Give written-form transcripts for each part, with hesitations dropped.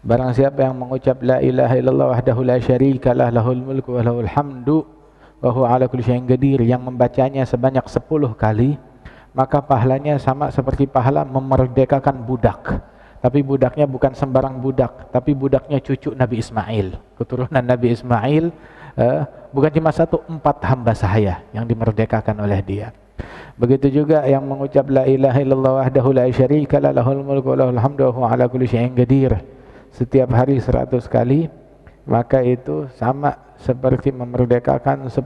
Barang siapa yang mengucap la ilaha illallah wahdahu la syarikalah lahul mulku wa lahul hamdu wa huwa ala kulli syai'in qadir, yang membacanya sebanyak 10 kali, maka pahalanya sama seperti pahala memerdekakan budak. Tapi budaknya bukan sembarang budak, tapi budaknya cucu Nabi Ismail, keturunan Nabi Ismail. Bukan cuma 1, 4 hamba sahaya yang dimerdekakan oleh dia. Begitu juga yang mengucap la ilaha illallah wahdahu la syarikalah lahul mulku wa lahul hamdu wa huwa ala kulli syai'in qadir setiap hari 100 kali, maka itu sama seperti memerdekakan 10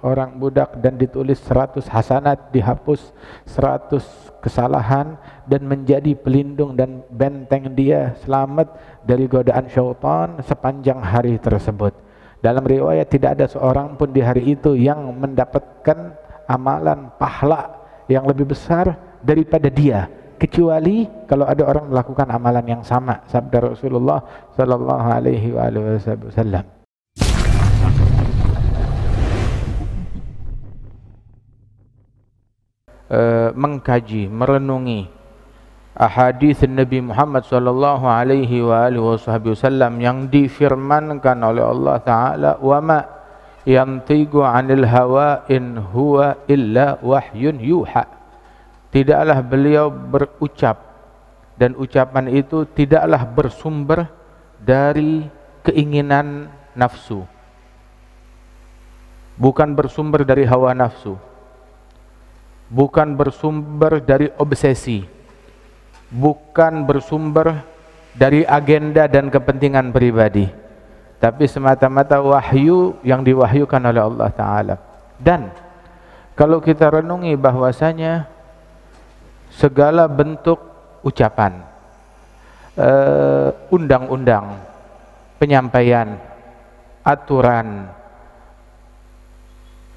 orang budak dan ditulis 100 hasanat, dihapus 100 kesalahan, dan menjadi pelindung dan benteng dia selamat dari godaan syaitan sepanjang hari tersebut. Dalam riwayat tidak ada seorang pun di hari itu yang mendapatkan amalan pahala yang lebih besar daripada dia, kecuali kalau ada orang melakukan amalan yang sama, sabda Rasulullah sallallahu alaihi wasallam. Mengkaji, merenungi ahadits Nabi Muhammad sallallahu alaihi wasallam yang difirmankan oleh Allah Ta'ala, wa ma yantiqu 'anil hawa in huwa illa wahyun yuha. Tidaklah beliau berucap, dan ucapan itu tidaklah bersumber dari keinginan nafsu, bukan bersumber dari hawa nafsu, bukan bersumber dari obsesi, bukan bersumber dari agenda dan kepentingan pribadi, tapi semata-mata wahyu yang diwahyukan oleh Allah Ta'ala. Dan kalau kita renungi bahwasanya segala bentuk ucapan, undang-undang, penyampaian, aturan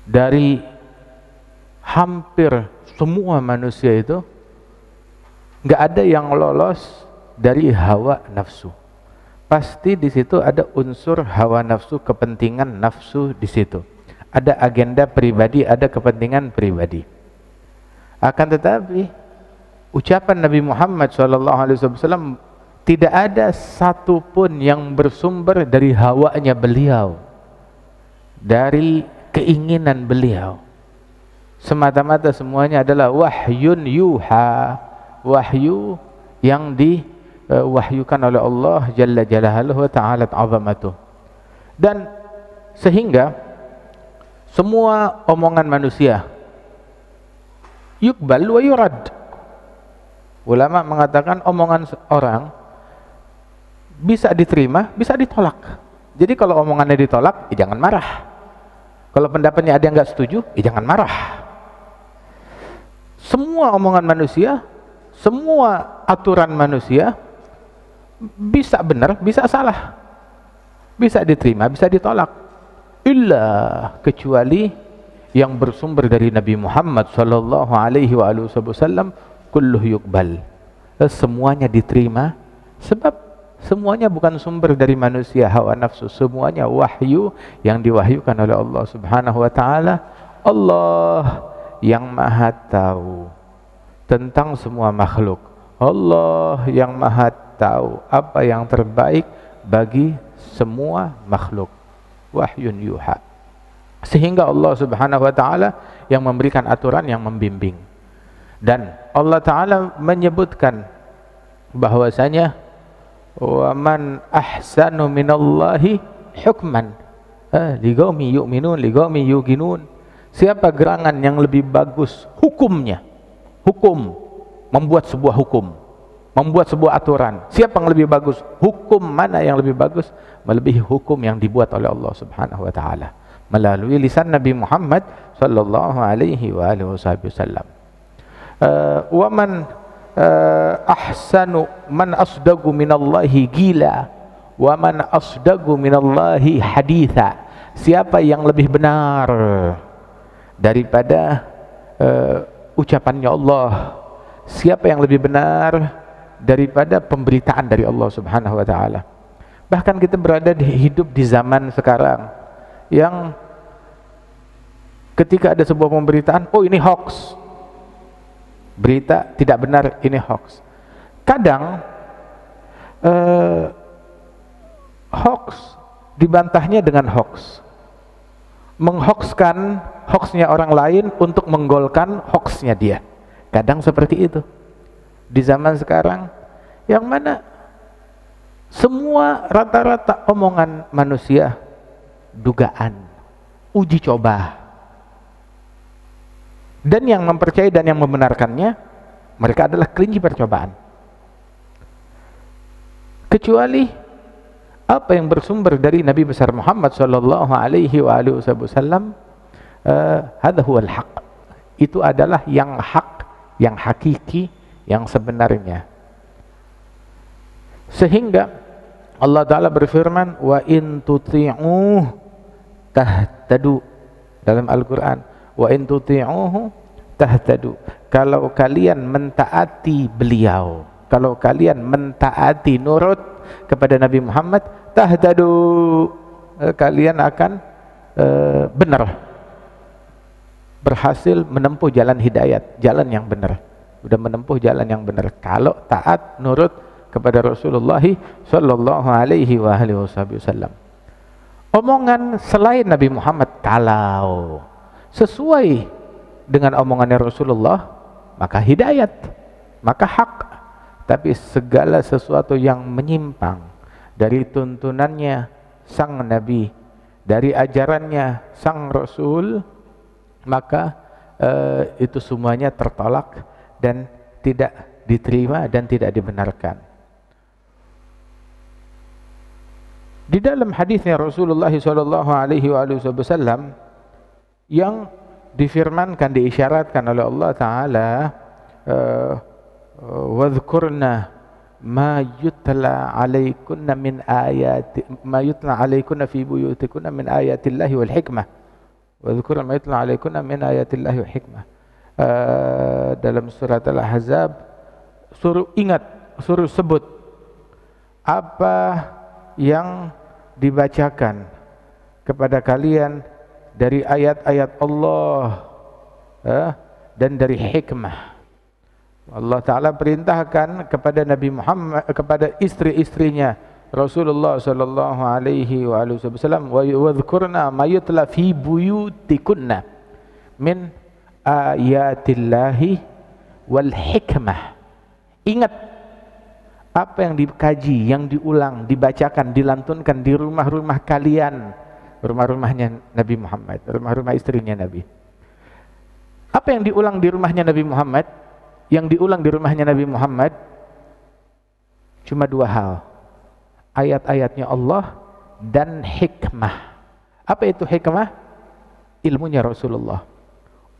dari hampir semua manusia itu nggak ada yang lolos dari hawa nafsu. Pasti di situ ada unsur hawa nafsu, kepentingan nafsu di situ. Ada agenda pribadi, ada kepentingan pribadi. Akan tetapi ucapan Nabi Muhammad SAW tidak ada satu pun yang bersumber dari hawanya beliau, dari keinginan beliau. Semata-mata semuanya adalah wahyun yuha, wahyu yang diwahyukan oleh Allah Jalla Jalaluhu wa Ta'ala azamatuh. Dan sehingga semua omongan manusia yukbal wa yurad. Ulama mengatakan omongan orang bisa diterima, bisa ditolak. Jadi kalau omongannya ditolak, jangan marah. Kalau pendapatnya ada yang nggak setuju, jangan marah. Semua omongan manusia, semua aturan manusia bisa benar, bisa salah, bisa diterima, bisa ditolak. Illa kecuali yang bersumber dari Nabi Muhammad sallallahu alaihi wasallam, kulluh yuqbal, semuanya diterima, sebab semuanya bukan sumber dari manusia, hawa nafsu, semuanya wahyu yang diwahyukan oleh Allah Subhanahu wa Ta'ala. Allah yang maha tahu tentang semua makhluk, Allah yang maha tahu apa yang terbaik bagi semua makhluk, wahyun yuha. Sehingga Allah Subhanahu wa Ta'ala yang memberikan aturan, yang membimbing. Dan Allah Ta'ala menyebutkan bahwasanya wa man ahsanu minallahi hukman liqaumin yu'minun liqaumin yuqinun. Siapa gerangan yang lebih bagus hukumnya, hukum, membuat sebuah hukum, membuat sebuah aturan, siapa yang lebih bagus? Hukum mana yang lebih bagus melebihi hukum yang dibuat oleh Allah Subhanahu wa Ta'ala melalui lisan Nabi Muhammad sallallahu alaihi wasallam. Wa man ahsanu man asdagu minallahi gila wa man asdagu minallahi haditha. Siapa yang lebih benar daripada ucapannya Allah? Siapa yang lebih benar daripada pemberitaan dari Allah Subhanahu wa Ta'ala? Bahkan kita hidup di zaman sekarang yang ketika ada sebuah pemberitaan, oh ini hoax, berita tidak benar, ini hoax. Kadang dibantahnya dengan hoax, menghoaxkan hoaxnya orang lain untuk menggolkan hoaxnya dia. Kadang seperti itu di zaman sekarang, yang mana semua rata-rata omongan manusia dugaan, uji coba, dan yang mempercayai dan yang membenarkannya mereka adalah kelinci percobaan. Kecuali apa yang bersumber dari Nabi besar Muhammad sallallahu alaihi wasallam, hadza huwal haq. Itu adalah yang hak, yang hakiki, yang sebenarnya. Sehingga Allah Ta'ala berfirman, wa in tuti'uhu tahtadu, dalam Al-Quran, wa in tuti'uhu tahtadu. Kalau kalian mentaati beliau, kalau kalian mentaati nurut kepada Nabi Muhammad, tahtadu, kalian akan benar, berhasil menempuh jalan hidayat, jalan yang benar. Sudah menempuh jalan yang benar kalau taat nurut kepada Rasulullah sallallahu alaihi wasallam. Omongan selain Nabi Muhammad kalau sesuai dengan omongannya Rasulullah, maka hidayat, maka hak. Tapi segala sesuatu yang menyimpang dari tuntunannya sang Nabi, dari ajarannya sang Rasul, maka itu semuanya tertolak dan tidak diterima dan tidak dibenarkan. Di dalam hadisnya Rasulullah SAW yang difirmankan, diisyaratkan oleh Allah Ta'ala, wadhkurna ma yutla alaikunna min ayati, ma yutla alaikunna fi buyutikunna min ayatillahi wal hikmah, wadhkurna ma yutla alaikunna min ayatillahi wal hikmah. Dalam surat Al-Ahzab, suruh ingat, suruh sebut apa yang dibacakan kepada kalian dari ayat-ayat Allah dan dari hikmah. Allah Ta'ala perintahkan kepada Nabi Muhammad, kepada istri-istrinya Rasulullah sallallahu alaihi wasallam, wa yadhkurna ma yutla fi buyutikunna min ayatillahi wal hikmah. Ingat apa yang dikaji, yang diulang, dibacakan, dilantunkan di rumah-rumah kalian, rumah-rumahnya Nabi Muhammad, rumah-rumah istrinya Nabi. Apa yang diulang di rumahnya Nabi Muhammad? Yang diulang di rumahnya Nabi Muhammad cuma dua hal, ayat-ayatnya Allah dan hikmah. Apa itu hikmah? Ilmunya Rasulullah,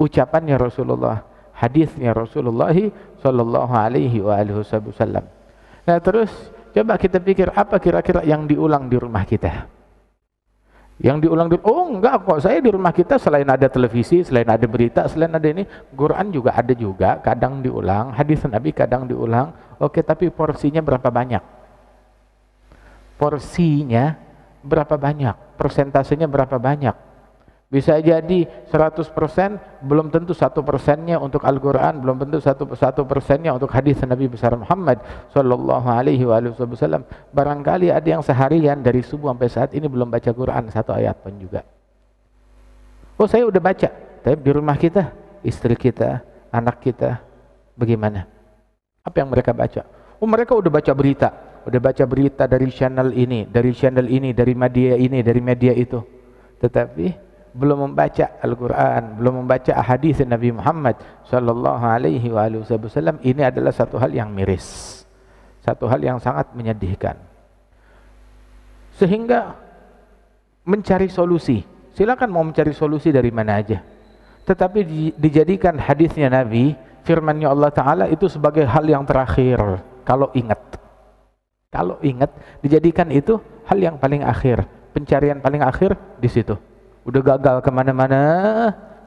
ucapannya Rasulullah, hadisnya Rasulullah sallallahu alaihi wasallam. Nah terus coba kita pikir, apa kira-kira yang diulang di rumah kita? Yang diulang oh enggak kok, saya di rumah kita selain ada televisi, selain ada berita, selain ada ini, Quran juga ada juga, kadang diulang, hadis Nabi kadang diulang. Oke, tapi porsinya berapa banyak? Porsinya berapa banyak? Persentasenya berapa banyak? Bisa jadi 100%, belum tentu 1%-nya untuk Al-Quran, belum tentu 1%-nya untuk hadis Nabi besar Muhammad sallallahu alaihi wasallam. Barangkali ada yang seharian dari subuh sampai saat ini belum baca Quran satu ayat pun juga. Oh saya udah baca, tapi di rumah kita, istri kita, anak kita, bagaimana? Apa yang mereka baca? Oh mereka udah baca berita dari channel ini, dari channel ini, dari media ini, dari media itu. Tetapi belum membaca Al-Quran, belum membaca hadis Nabi Muhammad sallallahu alaihi wasallam. Ini adalah satu hal yang miris, satu hal yang sangat menyedihkan. Sehingga mencari solusi, silakan mau mencari solusi dari mana aja, tetapi dijadikan hadisnya Nabi, firmannya Allah Ta'ala itu sebagai hal yang terakhir. Kalau ingat dijadikan itu hal yang paling akhir, pencarian paling akhir di situ. Udah gagal kemana-mana,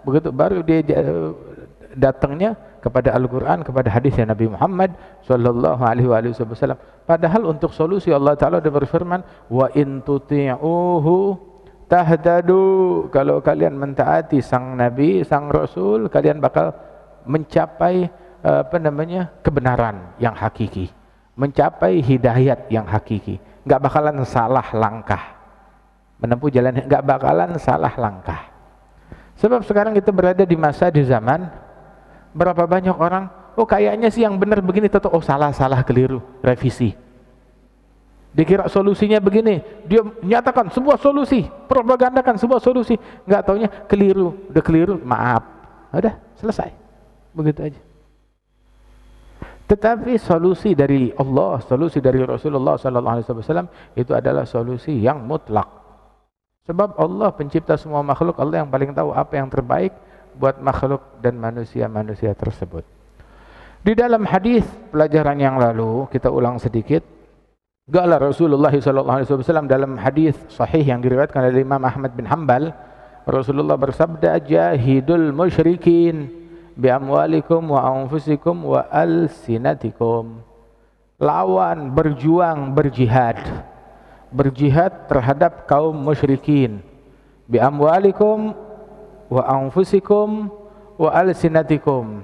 begitu baru dia datangnya kepada Al-Quran, kepada hadisnya Nabi Muhammad sallallahu alaihi wasallam. Padahal untuk solusi Allah Ta'ala sudah berfirman, wa in tuti'uhu tahtadu, kalau kalian mentaati sang Nabi, sang Rasul, kalian bakal mencapai kebenaran yang hakiki, mencapai hidayat yang hakiki, nggak bakalan salah langkah. menempuh jalan, nggak bakalan salah langkah. Sebab sekarang kita berada di masa, di zaman, berapa banyak orang, oh kayaknya sih yang benar begini, tetap oh salah, keliru, revisi. Dikira solusinya begini, dia nyatakan sebuah solusi, propagandakan sebuah solusi, nggak taunya keliru, udah keliru, maaf, udah selesai, begitu aja. Tetapi solusi dari Allah, solusi dari Rasulullah SAW itu adalah solusi yang mutlak. Sebab Allah pencipta semua makhluk, Allah yang paling tahu apa yang terbaik buat makhluk dan manusia-manusia tersebut. Di dalam hadis pelajaran yang lalu, kita ulang sedikit. Qala Rasulullah SAW dalam hadis sahih yang diriwayatkan oleh Imam Ahmad bin Hanbal, Rasulullah bersabda, jahidul musyrikin bi amwalikum wa anfusikum wa alsinatikum. Lawan, berjuang, berjihad terhadap kaum musyrikin bi amwalikum wa anfusikum wa alsinatikum.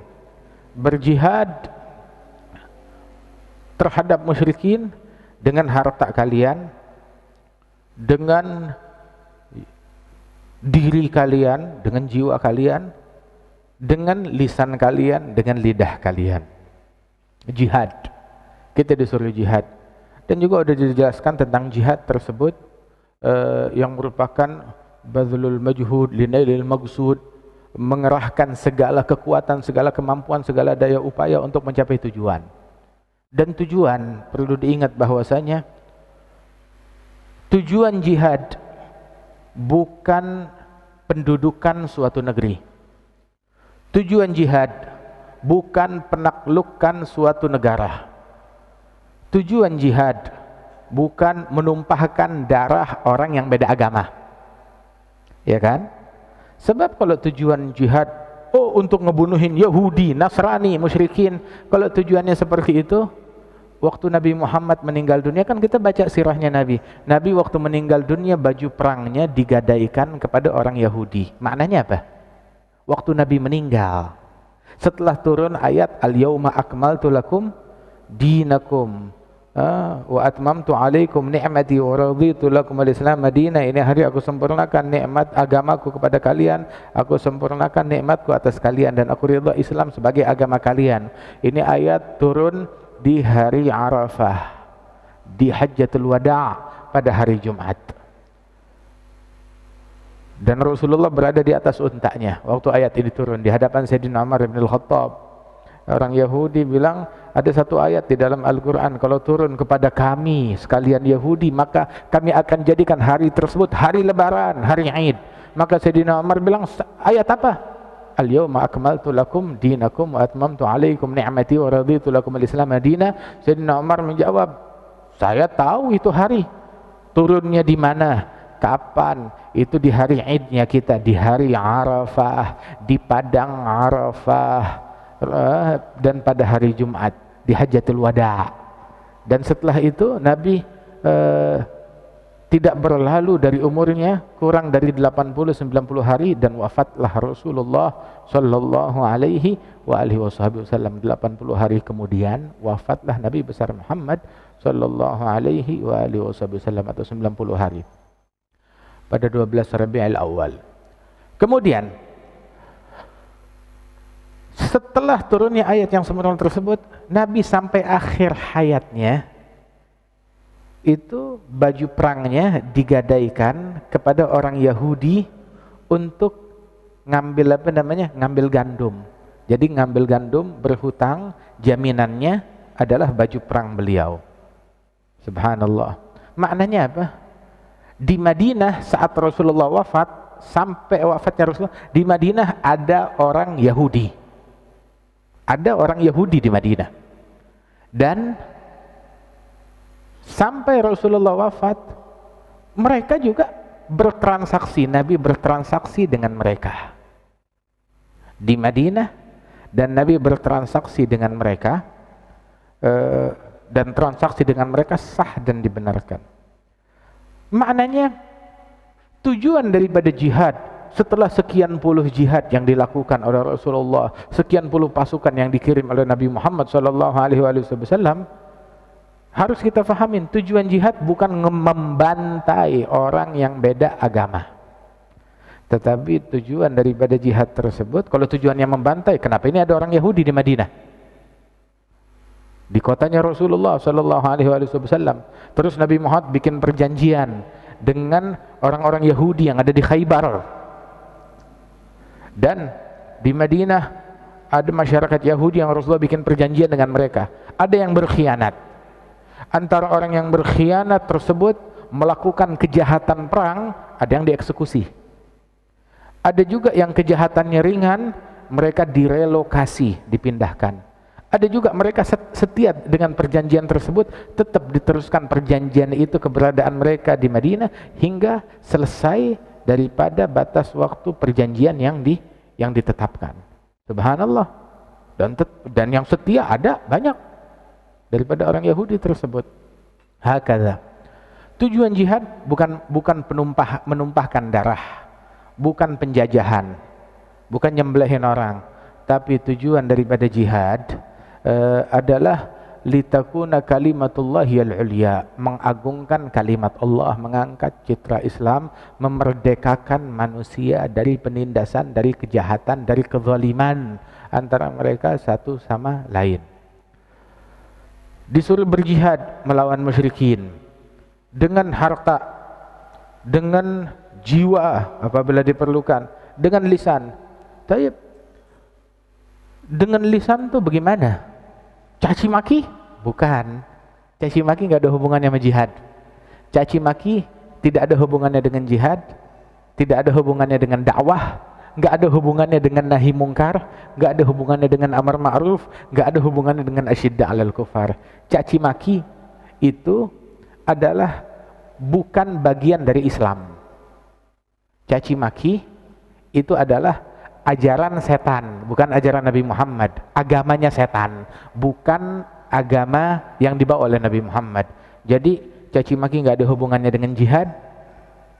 Berjihad terhadap musyrikin dengan harta kalian, dengan diri kalian, dengan jiwa kalian, dengan lisan kalian, dengan lidah kalian. Jihad, kita disuruh jihad. Dan juga sudah dijelaskan tentang jihad tersebut yang merupakan bazlul majhud linailil maqsud, mengerahkan segala kekuatan, segala kemampuan, segala daya upaya untuk mencapai tujuan. Dan tujuan, perlu diingat bahwasanya tujuan jihad bukan pendudukan suatu negeri. Tujuan jihad bukan penaklukan suatu negara. Tujuan jihad bukan menumpahkan darah orang yang beda agama, ya kan? Sebab kalau tujuan jihad, oh untuk ngebunuhin Yahudi, Nasrani, musyrikin, kalau tujuannya seperti itu, waktu Nabi Muhammad meninggal dunia, kan kita baca sirahnya Nabi. Nabi waktu meninggal dunia, baju perangnya digadaikan kepada orang Yahudi. Maknanya apa? Waktu Nabi meninggal, setelah turun ayat al-yauma akmaltu lakum dinakum wa atmamtu alaikum ni'mati wa raditu lakum al-islam madinah, ini hari aku sempurnakan nikmat agamaku kepada kalian, aku sempurnakan nikmatku atas kalian, dan aku ridha Islam sebagai agama kalian. Ini ayat turun di hari Arafah, di Hajjatul Wada' pada hari Jumat. Dan Rasulullah berada di atas untanya waktu ayat ini turun di hadapan Sayyidina Umar bin Al-Khattab. Orang Yahudi bilang, ada satu ayat di dalam Al-Quran, kalau turun kepada kami sekalian Yahudi, maka kami akan jadikan hari tersebut hari lebaran, hari Id. Maka Sayyidina Umar bilang, ayat apa? Al-yawma akmaltu lakum dinakum wa atmamtu alaikum ni'mati wa raditu lakum al-islam madinah. Sayyidina Umar menjawab, saya tahu itu hari. Turunnya di mana? Kapan? Itu di hari Idnya kita, di hari Arafah, di padang Arafah, dan pada hari Jumat di Hajjatul Wada'. Dan setelah itu Nabi tidak berlalu dari umurnya kurang dari 80-90 hari, dan wafatlah Rasulullah sallallahu alaihi wa alihi wasallam. 80 hari kemudian wafatlah Nabi besar Muhammad sallallahu alaihi wa alihi wasallam, atau 90 hari pada 12 Rabiul Awal. Kemudian setelah turunnya ayat yang sempurna tersebut, Nabi sampai akhir hayatnya itu baju perangnya digadaikan kepada orang Yahudi untuk ngambil ngambil gandum. Jadi ngambil gandum, berhutang, jaminannya adalah baju perang beliau. Subhanallah. Maknanya apa? Di Madinah saat Rasulullah wafat, sampai wafatnya Rasulullah, di Madinah ada orang Yahudi. Ada orang Yahudi di Madinah. Dan sampai Rasulullah wafat, mereka juga bertransaksi, Nabi bertransaksi dengan mereka di Madinah, dan Nabi bertransaksi dengan mereka, dan transaksi dengan mereka sah dan dibenarkan. Maknanya tujuan daripada jihad, setelah sekian puluh jihad yang dilakukan oleh Rasulullah, sekian puluh pasukan yang dikirim oleh Nabi Muhammad SAW, Harus kita fahamin, tujuan jihad bukan membantai orang yang beda agama. Tetapi tujuan daripada jihad tersebut, kalau tujuannya membantai, kenapa ini ada orang Yahudi di Madinah? Di kotanya Rasulullah sallallahu alaihi wasallam. Terus Nabi Muhammad bikin perjanjian dengan orang-orang Yahudi yang ada di Khaybar. Dan di Madinah ada masyarakat Yahudi yang Rasulullah bikin perjanjian dengan mereka. Ada yang berkhianat. Antara orang yang berkhianat tersebut melakukan kejahatan perang, ada yang dieksekusi. Ada juga yang kejahatannya ringan, mereka direlokasi, dipindahkan. Ada juga mereka setia dengan perjanjian tersebut, tetap diteruskan perjanjian itu, keberadaan mereka di Madinah hingga selesai daripada batas waktu perjanjian yang ditetapkan. Subhanallah. Dan yang setia ada banyak daripada orang Yahudi tersebut. Hakadha. Tujuan jihad bukan menumpahkan darah, bukan penjajahan, bukan nyembelihin orang, tapi tujuan daripada jihad adalah litakuna kalimatullahi al-ulya, mengagungkan kalimat Allah, mengangkat citra Islam, memerdekakan manusia dari penindasan, dari kejahatan, dari kezaliman antara mereka satu sama lain. Disuruh berjihad melawan musyrikin dengan harta, dengan jiwa apabila diperlukan, dengan lisan. Taib. Dengan lisan tuh bagaimana? Caci maki? Bukan. Caci maki nggak ada hubungannya sama jihad. Caci maki tidak ada hubungannya dengan jihad, tidak ada hubungannya dengan dakwah, nggak ada hubungannya dengan nahi mungkar, nggak ada hubungannya dengan amar ma'ruf, nggak ada hubungannya dengan asyidda 'alal kufar. Caci maki itu adalah bukan bagian dari Islam. Caci maki itu adalah ajaran setan, bukan ajaran Nabi Muhammad. Agamanya setan, bukan agama yang dibawa oleh Nabi Muhammad. Jadi caci maki nggak ada hubungannya dengan jihad.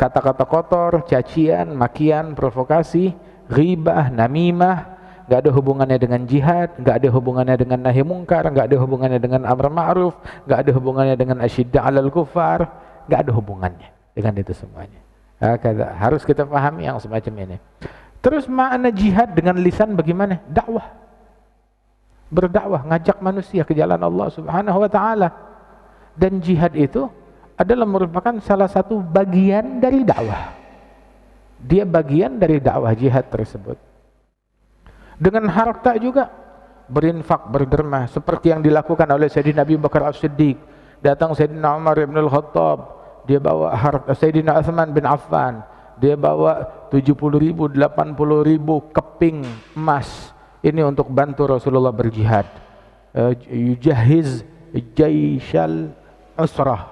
Kata-kata kotor, cacian, makian, provokasi, ghibah, namimah, nggak ada hubungannya dengan jihad, nggak ada hubungannya dengan nahi mungkar, nggak ada hubungannya dengan amar ma'ruf, nggak ada hubungannya dengan asyidda 'alal kufar, nggak ada hubungannya dengan itu semuanya. Harus kita pahami yang semacam ini. Terus makna jihad dengan lisan bagaimana? Dakwah. Berdakwah, ngajak manusia ke jalan Allah Subhanahu wa taala. Dan jihad itu adalah merupakan salah satu bagian dari dakwah. Dia bagian dari dakwah jihad tersebut. Dengan harta juga berinfak, berderma seperti yang dilakukan oleh Sayyidina Abu Bakar As-Siddiq. Datang Sayyidina Umar ibn al-Khattab, dia bawa harta. Sayyidina Utsman bin Affan, dia bawa 70.000, 80.000 keping emas. Ini untuk bantu Rasulullah berjihad. Yujahiz jaishal usrah.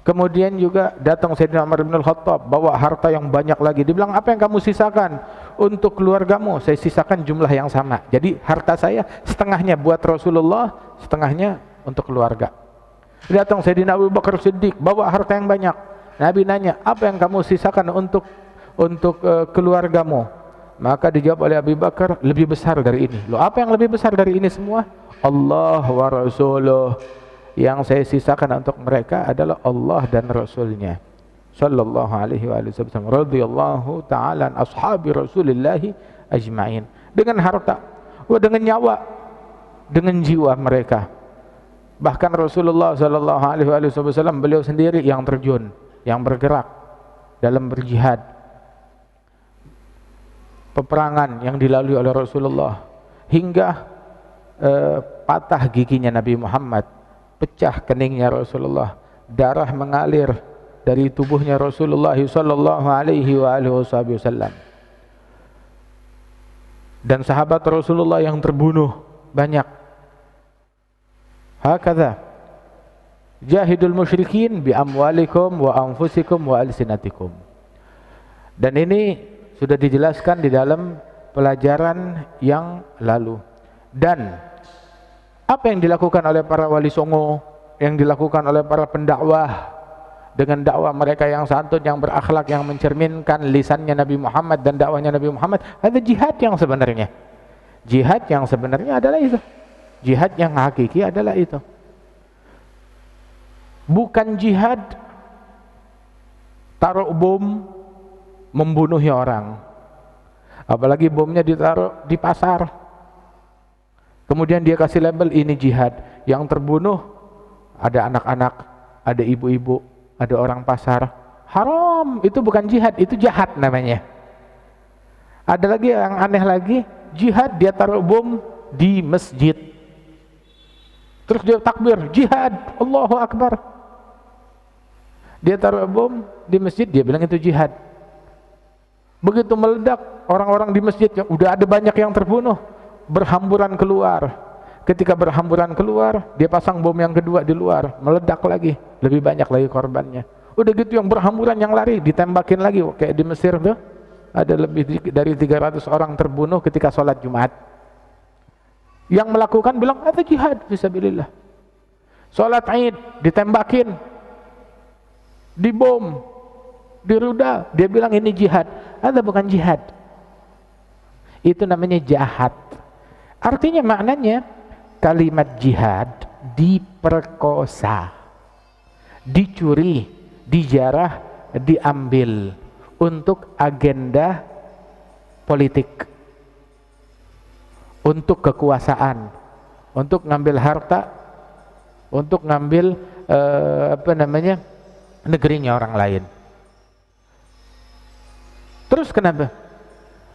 Kemudian juga datang Sayyidina Umar bin al-Khattab bawa harta yang banyak lagi. Dia bilang, apa yang kamu sisakan untuk keluargamu? Saya sisakan jumlah yang sama. Jadi harta saya setengahnya buat Rasulullah, setengahnya untuk keluarga. Datang Sayyidina Abu Bakar Siddiq bawa harta yang banyak. Nabi nanya, apa yang kamu sisakan untuk keluargamu? Maka dijawab oleh Abu Bakar, lebih besar dari ini. Loh, apa yang lebih besar dari ini semua? Allah wa Rasuluh. Yang saya sisakan untuk mereka adalah Allah dan Rasulnya sallallahu alaihi wasallam radhiyallahu ta'ala an ashabi Rasulillahi ajma'in. Dengan harta, dengan nyawa, dengan jiwa mereka. Bahkan Rasulullah sallallahu alaihi wasallam beliau sendiri yang terjun, yang bergerak dalam berjihad. Peperangan yang dilalui oleh Rasulullah hingga patah giginya Nabi Muhammad, pecah keningnya Rasulullah, darah mengalir dari tubuhnya Rasulullah sallallahu alaihi wasallam. Dan sahabat Rasulullah yang terbunuh banyak. Hakadha jahidul musyrikin bi amwalikum wa anfusikum wa alsinatikum. Dan ini sudah dijelaskan di dalam pelajaran yang lalu. Dan apa yang dilakukan oleh para wali songo, yang dilakukan oleh para pendakwah dengan dakwah mereka yang santun, yang berakhlak, yang mencerminkan lisannya Nabi Muhammad dan dakwahnya Nabi Muhammad, ada jihad yang sebenarnya. Jihad yang sebenarnya adalah itu. Jihad yang hakiki adalah itu. Bukan jihad taruh bom membunuhi orang, apalagi bomnya ditaruh di pasar, kemudian dia kasih label ini jihad. Yang terbunuh ada anak-anak, ada ibu-ibu, ada orang pasar. Haram, itu bukan jihad, itu jahat namanya. Ada lagi yang aneh lagi, jihad dia taruh bom di masjid, terus dia takbir, jihad, Allahu Akbar. Dia taruh bom di masjid, dia bilang itu jihad. Begitu meledak, orang-orang di masjid yang udah ada banyak yang terbunuh, berhamburan keluar. Ketika berhamburan keluar, dia pasang bom yang kedua di luar, meledak lagi, lebih banyak lagi korbannya. Udah gitu yang berhamburan, yang lari, ditembakin lagi. Kayak di Mesir tuh, ada lebih dari 300 orang terbunuh ketika sholat Jumat. Yang melakukan bilang, itu jihad fisabilillah. Sholat Id, ditembakin, dibom, dirudal, dia bilang ini jihad. Itu bukan jihad, itu namanya jahat. Artinya maknanya kalimat jihad diperkosa, dicuri, dijarah, diambil untuk agenda politik, untuk kekuasaan, untuk ngambil harta, untuk ngambil negerinya orang lain. Terus kenapa?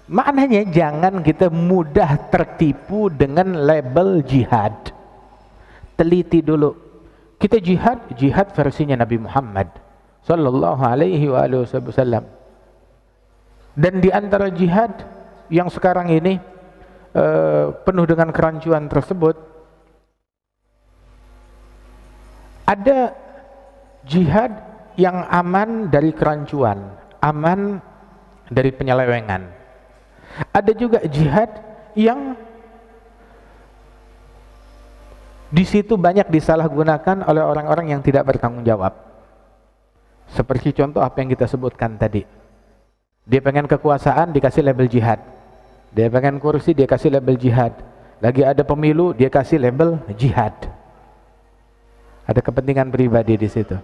Maknanya jangan kita mudah tertipu dengan label jihad. Teliti dulu. Kita jihad versinya Nabi Muhammad sallallahu alaihi wasallam. Dan di antara jihad yang sekarang ini penuh dengan kerancuan tersebut, ada jihad yang aman dari kerancuan, aman dari penyelewengan. Ada juga jihad yang di situ banyak disalahgunakan oleh orang-orang yang tidak bertanggung jawab. Seperti contoh apa yang kita sebutkan tadi. Dia pengen kekuasaan, dikasih label jihad. Dia pengen kursi, dia kasih label jihad. Lagi ada pemilu, dia kasih label jihad. Ada kepentingan pribadi di situ.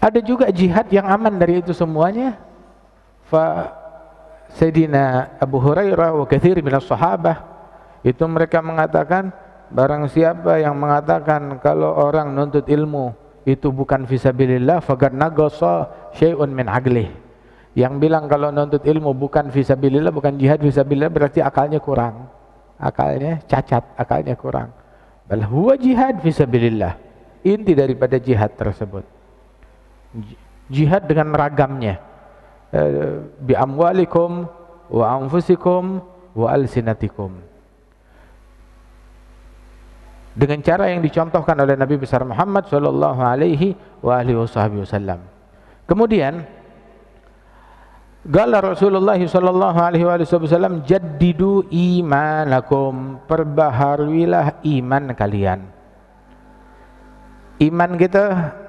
Ada juga jihad yang aman dari itu semuanya. Sayyidina Abu Hurairah wa katsir minas sahabah, itu mereka mengatakan, barang siapa yang mengatakan kalau orang nuntut ilmu itu bukan fisabilillah faqad naqasa syai'un min aqlih. Yang bilang kalau nuntut ilmu bukan fisabilillah, bukan jihad fisabilillah, berarti akalnya kurang, akalnya cacat, akalnya kurang. Bal huwa jihad fisabilillah, inti daripada jihad tersebut. Jihad dengan ragamnya, bi amwalikum wa anfusikum wa alsinatikum, dengan cara yang dicontohkan oleh Nabi besar Muhammad sallallahu alaihi wasallam. Kemudian qala Rasulullah sallallahu alaihi wasallam, jaddidu imanakum, perbaharuilah iman kalian. Iman kita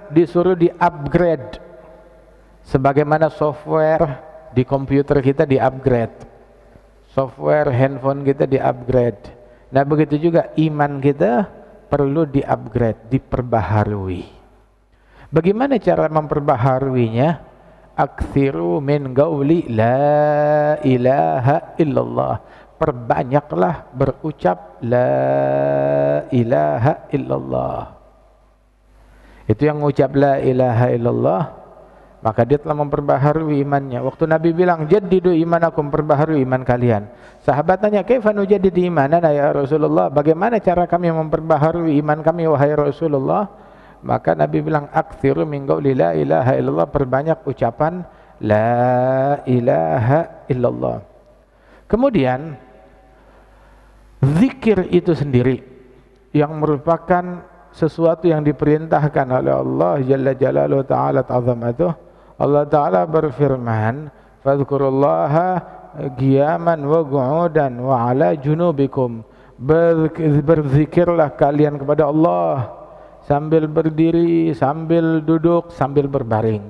disuruh di-upgrade, sebagaimana software di komputer kita di-upgrade, software handphone kita di-upgrade. Nah begitu juga iman kita perlu di-upgrade, diperbaharui. Bagaimana cara memperbaharuinya? Aktsiru min qauli la ilaha illallah, perbanyaklah berucap la ilaha illallah. Itu yang mengucap la ilaha illallah, maka dia telah memperbaharui imannya. Waktu Nabi bilang jaddidu imanakum, perbaharui iman kalian, sahabat tanya, kaifa nujaddidu imanana ya Rasulullah, bagaimana cara kami memperbaharui iman kami wahai Rasulullah? Maka Nabi bilang aktsiru min qauli la ilaha illallah, perbanyak ucapan la ilaha illallah. Kemudian zikir itu sendiri yang merupakan sesuatu yang diperintahkan oleh Allah Jalla Jalaluhu Ta'ala Ta'zamatuh. Allah Ta'ala berfirman, fadhkurullaha qiyaman wa qu'udan wa ala junubikum, berzikirlah kalian kepada Allah sambil berdiri, sambil duduk, sambil berbaring.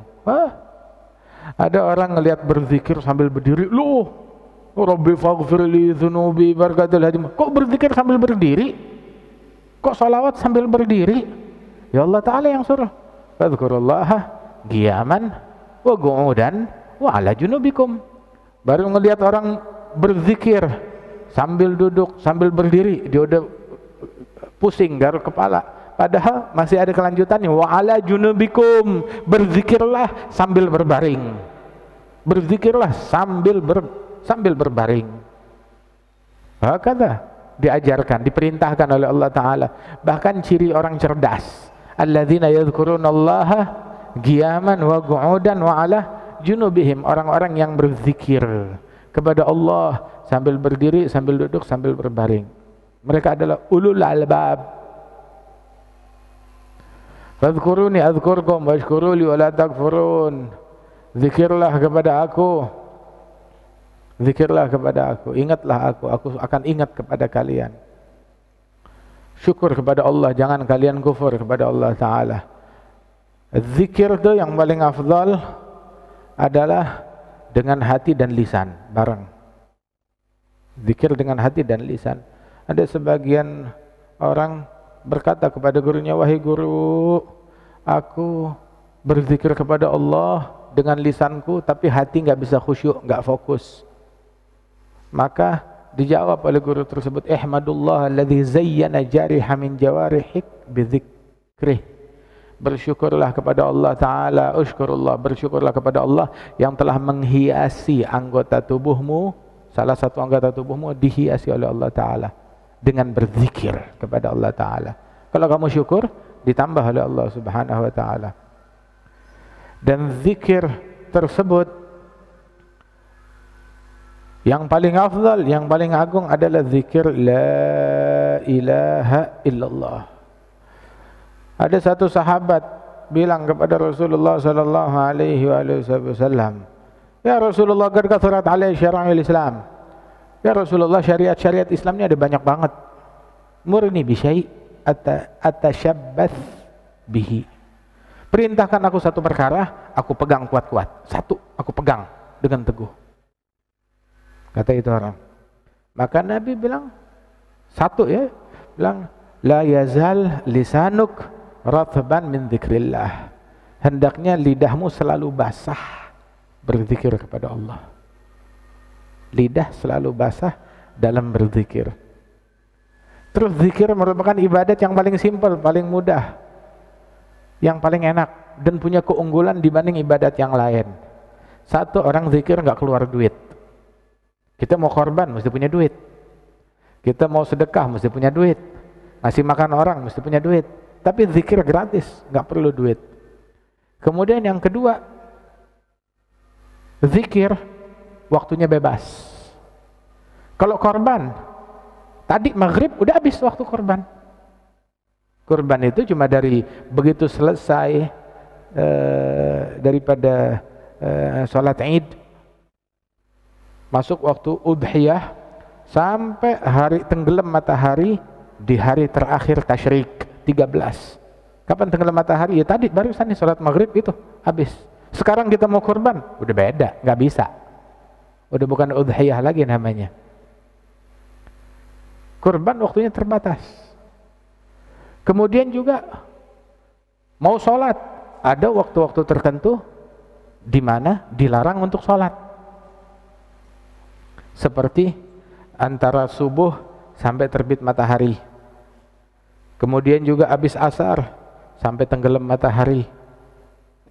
Ada orang ngelihat berzikir sambil berdiri, loh, Rabbi faghfirli dzunubi barakatul hadim, kok berzikir sambil berdiri? Kok salawat sambil berdiri? Ya Allah Ta'ala yang suruh. Fadhkurullaha qiyaman wa qu'udan wa ala junubikum. Baru ngelihat orang berzikir sambil duduk, sambil berdiri, dia udah pusing garuk kepala. Padahal masih ada kelanjutannya, wa ala junubikum, berzikirlah sambil berbaring. Berzikirlah sambil berbaring. Hakata diajarkan, diperintahkan oleh Allah Ta'ala. Bahkan ciri orang cerdas, alladzina yadhkurunallaha qiyaman wa qu'udan wa ala junubihim, orang-orang yang berzikir kepada Allah sambil berdiri, sambil duduk, sambil berbaring. Mereka adalah ulul albab. Fadhkuruni adhkurkum washkuruli wa la takfurun. Zikirlah kepada aku, zikirlah kepada aku, ingatlah aku akan ingat kepada kalian. Syukur kepada Allah, jangan kalian kufur kepada Allah Ta'ala. Zikir itu yang paling afdal adalah dengan hati dan lisan bareng. Zikir dengan hati dan lisan. Ada sebagian orang berkata kepada gurunya, wahai guru, aku berzikir kepada Allah dengan lisanku, tapi hati nggak bisa khusyuk, nggak fokus. Maka dijawab oleh guru tersebut, ihmadullah alladzi zayyana jariha min jawarihik bidzikrih. Bersyukurlah kepada Allah Ta'ala, ushkurullah, bersyukurlah kepada Allah yang telah menghiasi anggota tubuhmu, salah satu anggota tubuhmu dihiasi oleh Allah Ta'ala dengan berzikir kepada Allah Ta'ala. Kalau kamu syukur, ditambah oleh Allah Subhanahu Wa Ta'ala. Dan zikir tersebut yang paling afdal, yang paling agung adalah zikir la ilaha illallah. Ada satu sahabat bilang kepada Rasulullah sallallahu alaihi wasallam, ya Rasulullah, qad kathurat alaihi syara'il Islam. Ya Rasulullah, syariat-syariat Islam ini ada banyak banget. Murni bi syai' atashabbath bihi. Perintahkan aku satu perkara, aku pegang kuat-kuat. Satu, aku pegang dengan teguh. Kata itu orang. Maka Nabi bilang, satu ya, bilang, la yazal lisanuk ratban min dzikrillah. Hendaknya lidahmu selalu basah berzikir kepada Allah. Lidah selalu basah dalam berzikir. Terus zikir merupakan ibadat yang paling simpel, paling mudah, yang paling enak, dan punya keunggulan dibanding ibadat yang lain. Satu, orang zikir nggak keluar duit. Kita mau korban mesti punya duit. Kita mau sedekah mesti punya duit. Ngasih makan orang mesti punya duit. Tapi zikir gratis, nggak perlu duit. Kemudian yang kedua, zikir waktunya bebas. Kalau korban, tadi maghrib udah habis waktu korban. Kurban itu cuma dari begitu selesai daripada sholat Id, masuk waktu udhiyah, sampai hari tenggelam matahari di hari terakhir tasyrik 13. Kapan tenggelam matahari? Ya tadi barusan nih sholat maghrib itu habis. Sekarang kita mau kurban, udah beda, nggak bisa. Udah bukan udhiyah lagi namanya. Kurban waktunya terbatas. Kemudian juga mau sholat, ada waktu-waktu tertentu di mana dilarang untuk sholat. Seperti antara subuh sampai terbit matahari. Kemudian juga habis asar sampai tenggelam matahari.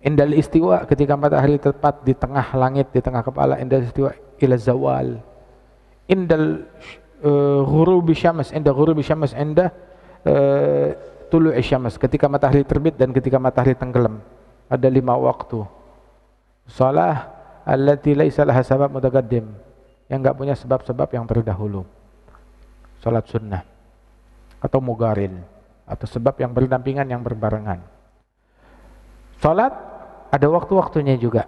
Indal istiwa, ketika matahari tepat di tengah langit, di tengah kepala. Indal istiwa ila zawal. Indal ghurubi syams, inda ghurubi syams, inda tulu'i syams, ketika matahari terbit dan ketika matahari tenggelam. Ada 5 waktu. Shalah allati laisa laha sabab mutaqaddim, yang enggak punya sebab-sebab yang terdahulu. Salat sunnah atau mugarin, atau sebab yang berdampingan, yang berbarengan. Salat ada waktu-waktunya juga.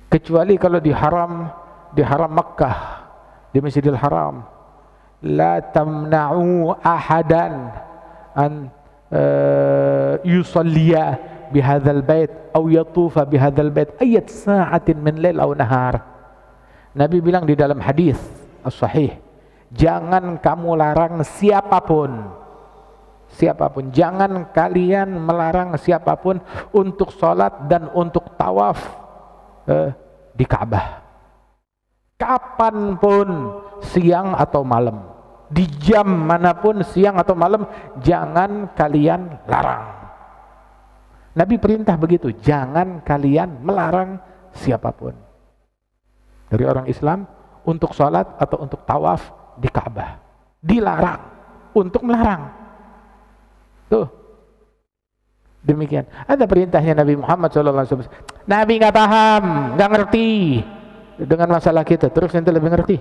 Kecuali kalau di haram Makkah, di Masjidil Haram, la tamna'u ahadan an yusalliya bihadzal bait aw yatufa bihadzal bait ayat sa'atin min lail aw nahar. Nabi bilang di dalam hadis as-sahih, Jangan kamu larang siapapun, jangan kalian melarang siapapun untuk sholat dan untuk tawaf di Ka'bah. Kapanpun, siang atau malam, di jam manapun, siang atau malam, jangan kalian larang. Nabi perintah begitu, jangan kalian melarang siapapun dari orang Islam untuk sholat atau untuk tawaf di Ka'bah. Dilarang untuk melarang. Tuh, demikian. Ada perintahnya Nabi Muhammad SAW. Nabi nggak paham, nggak ngerti dengan masalah kita. Terus nanti lebih ngerti.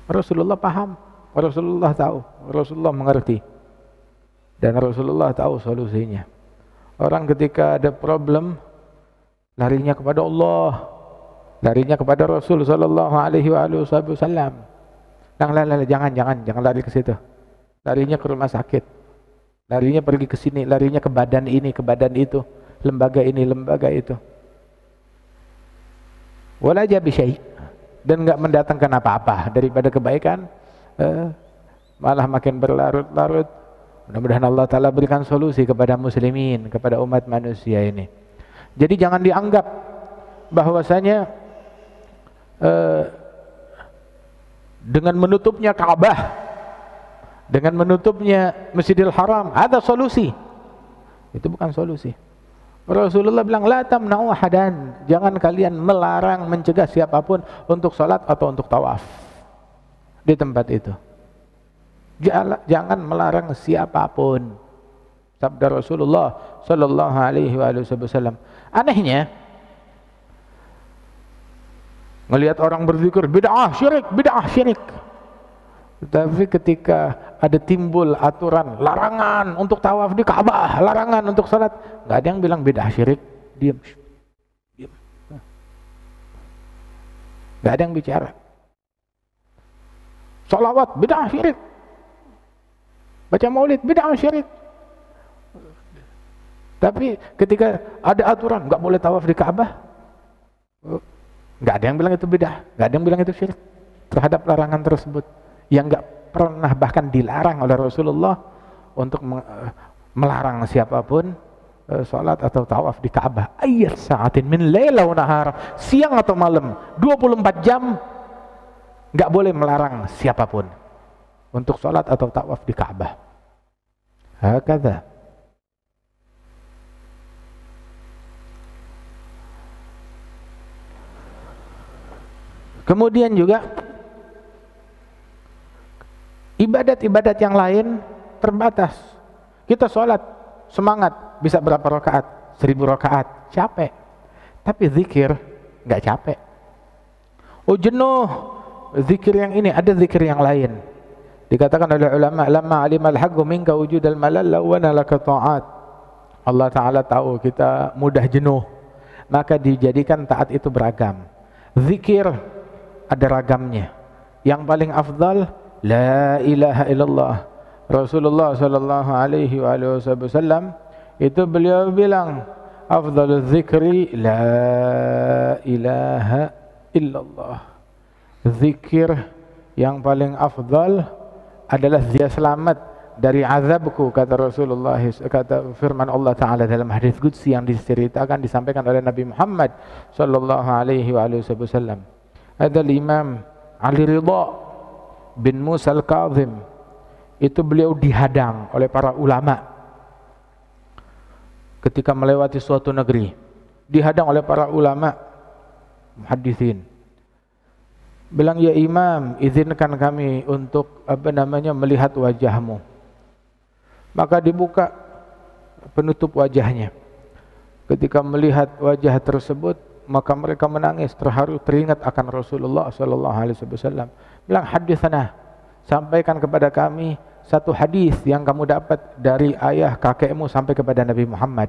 Rasulullah paham, Rasulullah tahu, Rasulullah mengerti, dan Rasulullah tahu solusinya. Orang ketika ada problem, larinya kepada Allah, larinya kepada Rasul Sallallahu Alaihi Wasallam. Jangan lari ke situ. Larinya ke rumah sakit, larinya pergi ke sini, larinya ke badan ini, ke badan itu, lembaga ini, lembaga itu. Wala jabi syai', dan enggak mendatangkan apa-apa daripada kebaikan, malah makin berlarut-larut. Mudah-mudahan Allah Ta'ala berikan solusi kepada muslimin, kepada umat manusia ini. Jadi jangan dianggap bahwasanya dengan menutupnya Ka'bah, dengan menutupnya Masjidil Haram, ada solusi. Itu bukan solusi. Rasulullah bilang, la tamna'u ahadan, jangan kalian melarang, mencegah siapapun untuk salat atau untuk tawaf di tempat itu. Jangan melarang siapapun. Sabda Rasulullah Sallallahu Alaihi Wasallam. Anehnya, melihat orang berzikir bid'ah syirik. Tapi ketika ada timbul aturan larangan untuk tawaf di Ka'bah, larangan untuk salat, nggak ada yang bilang bid'ah syirik, diam. Nggak ada yang bicara. Salawat bid'ah syirik, baca maulid bid'ah syirik. Tapi ketika ada aturan nggak boleh tawaf di Ka'bah, nggak ada yang bilang itu bid'ah, nggak ada yang bilang itu syirik terhadap larangan tersebut, yang nggak pernah bahkan dilarang oleh Rasulullah untuk melarang siapapun sholat atau tawaf di Ka'bah. Ayat sa'atin min laila wa nahar, siang atau malam, 24 jam nggak boleh melarang siapapun untuk sholat atau tawaf di Ka'bah. Hakadha. Kemudian juga ibadat-ibadat yang lain terbatas. Kita sholat semangat, bisa berapa rakaat? 1000 rakaat, capek. Tapi zikir nggak capek. Oh jenuh, zikir yang ini, ada zikir yang lain. Dikatakan oleh ulama, lamma alimal haqqu minka wujudal malal wa nalaka ta'at. Allah Ta'ala tahu kita mudah jenuh, maka dijadikan taat itu beragam. Zikir ada ragamnya. Yang paling afdal la ilaha illallah. Rasulullah sallallahu alaihi wasallam itu beliau bilang, afdalul zikri la ilaha illallah. Zikir yang paling afdal adalah dia selamat dari azabku, kata Rasulullah, kata firman Allah Ta'ala dalam hadis qudsi yang diceritakan, disampaikan oleh Nabi Muhammad sallallahu alaihi wasallam. Ada Imam Ali Ridha bin Musa al-Kazim, itu beliau dihadang oleh para ulama ketika melewati suatu negeri, dihadang oleh para ulama muhaddisin. Bilang, ya Imam, izinkan kami untuk melihat wajahmu. Maka dibuka penutup wajahnya. Ketika melihat wajah tersebut, maka mereka menangis, terharu, teringat akan Rasulullah sallallahu alaihi wasallam. Bilang, haditsana, sampaikan kepada kami satu hadis yang kamu dapat dari ayah kakekmu sampai kepada Nabi Muhammad.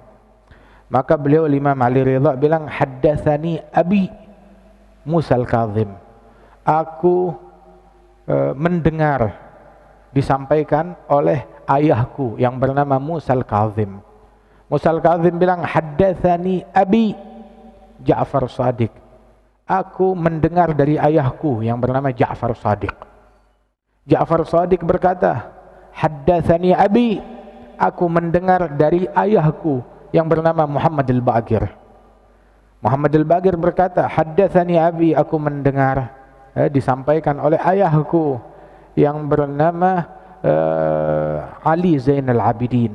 Maka beliau Imam Ali Ridha bilang, haddatsani abi Musa al-Kazim. Aku mendengar disampaikan oleh ayahku yang bernama Musa al-Kazim. Musa al-Kazim bilang, haddatsani abi Ja'far Shadiq. aku mendengar dari ayahku yang bernama Ja'far Shadiq. Ja'far Shadiq berkata, haddatsani abi, aku mendengar dari ayahku yang bernama Muhammad al-Baqir. Muhammad al-Baqir berkata, haddatsani abi, aku mendengar disampaikan oleh ayahku yang bernama Ali Zainal Abidin.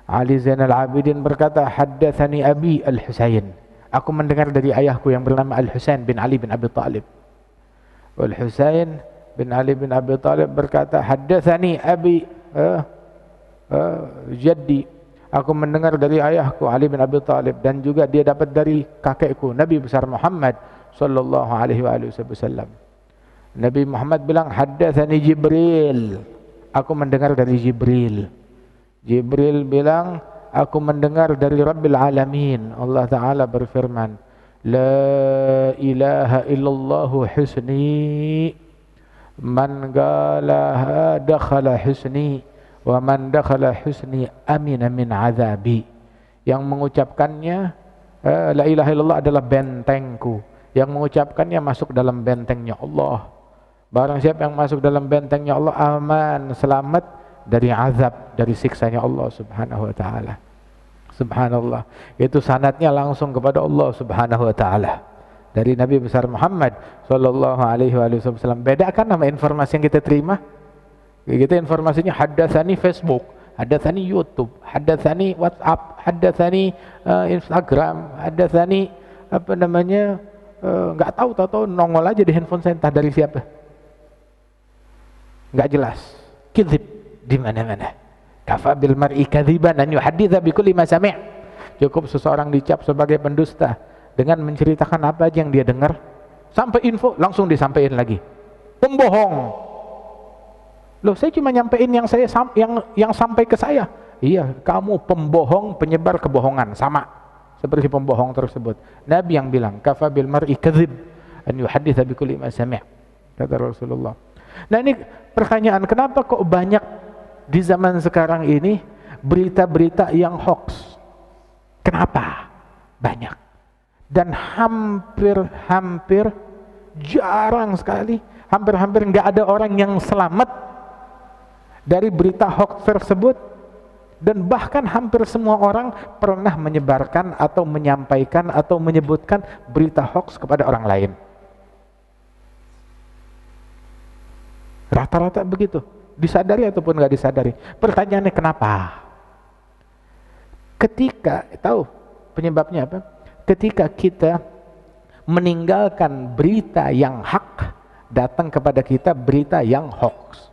Ali Zainal Abidin berkata, haddatsani abi al-Husain, aku mendengar dari ayahku yang bernama Al-Husain bin Ali bin Abi Thalib. Al-Husain bin Ali bin Abi Thalib berkata, haddatsani abi jaddi, aku mendengar dari ayahku Ali bin Abi Thalib, dan juga dia dapat dari kakekku Nabi besar Muhammad sallallahu alaihi wasallam. Nabi Muhammad bilang, haddatsani Jibril, aku mendengar dari Jibril. Jibril bilang, aku mendengar dari Rabbil Alamin. Allah Ta'ala berfirman, la ilaha illallah husni, man qalaha dakhala husni, wa man dakhala husni amina min azabi. Yang mengucapkannya la ilaha illallah adalah bentengku, yang mengucapkannya masuk dalam bentengnya Allah. Barang siapa yang masuk dalam bentengnya Allah, aman, selamat dari azab, dari siksanya Allah subhanahu wa ta'ala. Subhanallah, itu sanadnya langsung kepada Allah subhanahu wa ta'ala dari Nabi besar Muhammad sallallahu alaihi wasallam. Bedakan nama informasi yang kita terima. Kita informasinya haddatsani Facebook, haddatsani YouTube, haddatsani WhatsApp, haddatsani Instagram, haddatsani apa namanya, nggak tahu nongol aja di handphone saya, entah dari siapa, nggak jelas. Kizib di mana-mana. Kafa bil mar'i kadziban an yuhadditsa bi kulli ma sami'. Cukup seseorang dicap sebagai pendusta dengan menceritakan apa aja yang dia dengar, sampai info langsung disampaikan lagi. Pembohong. Loh, saya cuma nyampein yang sampai ke saya. Iya, kamu pembohong, penyebar kebohongan, sama seperti pembohong tersebut. Nabi yang bilang, kafa bil mar'i kadzib an yuhadditsa bi kulli ma sami', kata Rasulullah. Nah, ini pertanyaan, kenapa kok banyak di zaman sekarang ini berita-berita yang hoax? Kenapa? Banyak. Dan hampir jarang sekali, hampir nggak ada orang yang selamat dari berita hoax tersebut. Dan bahkan hampir semua orang pernah menyebarkan atau menyampaikan atau menyebutkan berita hoax kepada orang lain. Rata-rata begitu, disadari ataupun nggak disadari. Pertanyaannya kenapa? Ketika, tahu penyebabnya apa? Ketika kita meninggalkan berita yang hak, datang kepada kita berita yang hoax.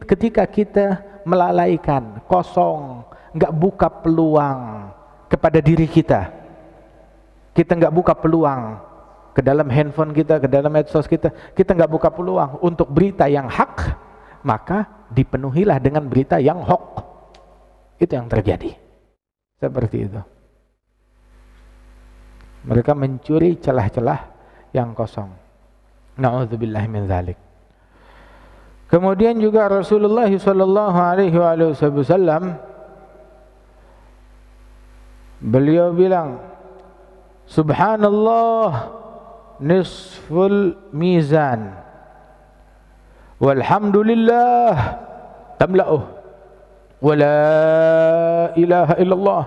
Ketika kita melalaikan, kosong, nggak buka peluang kepada diri kita nggak buka peluang ke dalam handphone kita, ke dalam medsos kita nggak buka peluang untuk berita yang hak, maka dipenuhilah dengan berita yang hoax. Itu yang terjadi. Seperti itu. Mereka mencuri celah-celah yang kosong. Na'udzubillahi min dzalik. Kemudian juga Rasulullah sallallahu alaihi wasallam beliau bilang, subhanallah nisful mizan walhamdulillah tamla'uh wa la ilaha illallah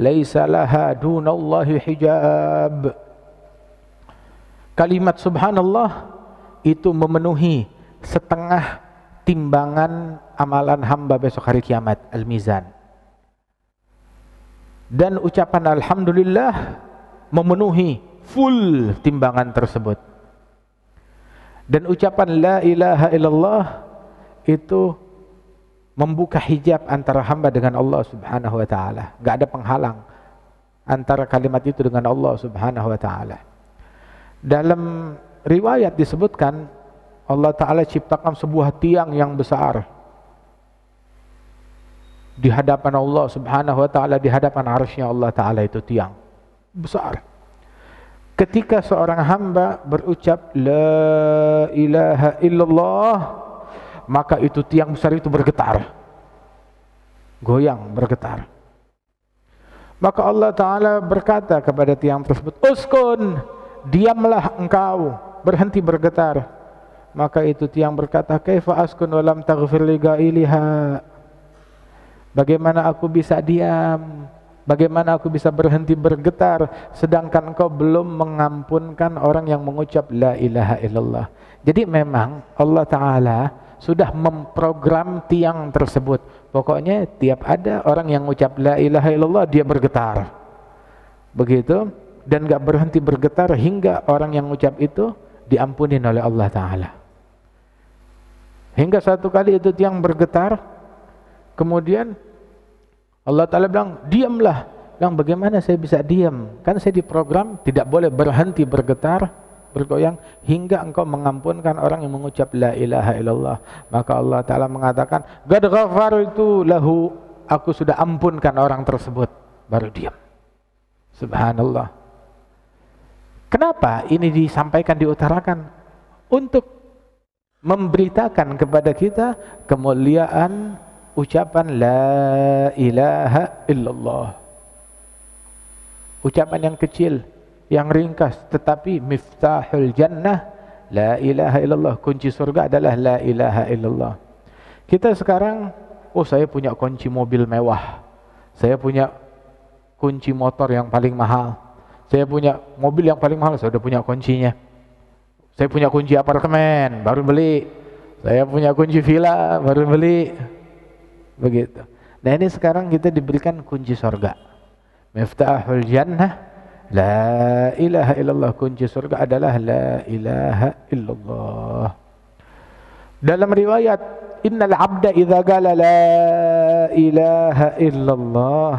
laisa laha dunallahi hijab. Kalimat subhanallah itu memenuhi setengah timbangan amalan hamba besok hari kiamat, al-mizan. Dan ucapan alhamdulillah memenuhi full timbangan tersebut. Dan ucapan la ilaha illallah itu membuka hijab antara hamba dengan Allah subhanahu wa ta'ala. Gak ada penghalang antara kalimat itu dengan Allah subhanahu wa ta'ala. Dalam riwayat disebutkan Allah ta'ala ciptakan sebuah tiang yang besar di hadapan Allah subhanahu wa ta'ala, di hadapan arsy-Nya Allah ta'ala, itu tiang besar. Ketika seorang hamba berucap la ilaha illallah, maka itu tiang besar itu bergetar, goyang, bergetar. Maka Allah Ta'ala berkata kepada tiang tersebut, uskun, diamlah engkau, berhenti bergetar. Maka itu tiang berkata, kaifa askun walam taghfir li gailiha. Bagaimana aku bisa diam? Bagaimana aku bisa berhenti bergetar sedangkan engkau belum mengampunkan orang yang mengucap la ilaha illallah. Jadi memang Allah Ta'ala sudah memprogram tiang tersebut. Pokoknya tiap ada orang yang mengucap la ilaha illallah, dia bergetar. Begitu, dan gak berhenti bergetar hingga orang yang mengucap itu diampuni oleh Allah Ta'ala. Hingga satu kali itu tiang bergetar, kemudian Allah Ta'ala bilang, diamlah. Bilang, bagaimana saya bisa diam? Kan saya diprogram tidak boleh berhenti bergetar, bergoyang hingga engkau mengampunkan orang yang mengucap la ilaha illallah. Maka Allah Ta'ala mengatakan, qad ghafartu lahu, aku sudah ampunkan orang tersebut. Baru diam. Subhanallah. Kenapa ini disampaikan, diutarakan? Untuk memberitakan kepada kita kemuliaan ucapan la ilaha illallah. Ucapan yang kecil, yang ringkas, tetapi miftahul jannah, la ilaha illallah. Kunci surga adalah la ilaha illallah. Kita sekarang, oh saya punya kunci mobil mewah, saya punya kunci motor yang paling mahal, saya punya mobil yang paling mahal, saya sudah punya kuncinya. Saya punya kunci apartemen, baru beli. Saya punya kunci villa, baru beli. Begitu. Nah ini sekarang kita diberikan kunci surga. Miftahul jannah, la ilaha illallah. Kunci surga adalah la ilaha illallah. Dalam riwayat, innal abda idza qala la ilaha illallah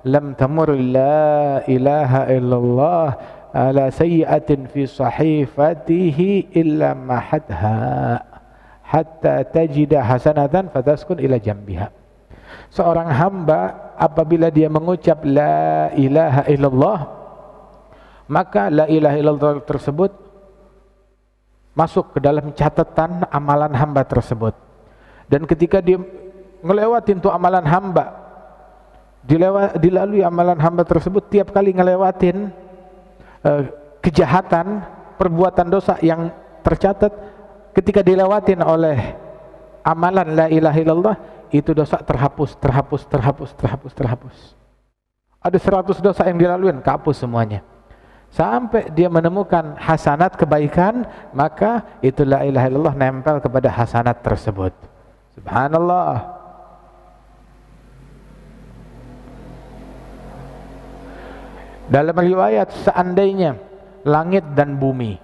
lam tamur la ilaha illallah ala sayyi'atin fi sahifatihi illa mahadha hatta tajida hasanatan fataskun ila jambiha. Seorang hamba apabila dia mengucap la ilaha illallah, maka la ilaha illallah tersebut masuk ke dalam catatan amalan hamba tersebut. Dan ketika dia ngelewatin tuh amalan hamba, dilalui amalan hamba tersebut, tiap kali ngelewatin kejahatan, perbuatan dosa yang tercatat, ketika dilewatin oleh amalan la ilaha illallah, itu dosa terhapus. Ada 100 dosa yang dilalui, kehapus semuanya. Sampai dia menemukan hasanat kebaikan, maka itu la ilaha illallah nempel kepada hasanat tersebut. Subhanallah. Dalam riwayat, seandainya langit dan bumi,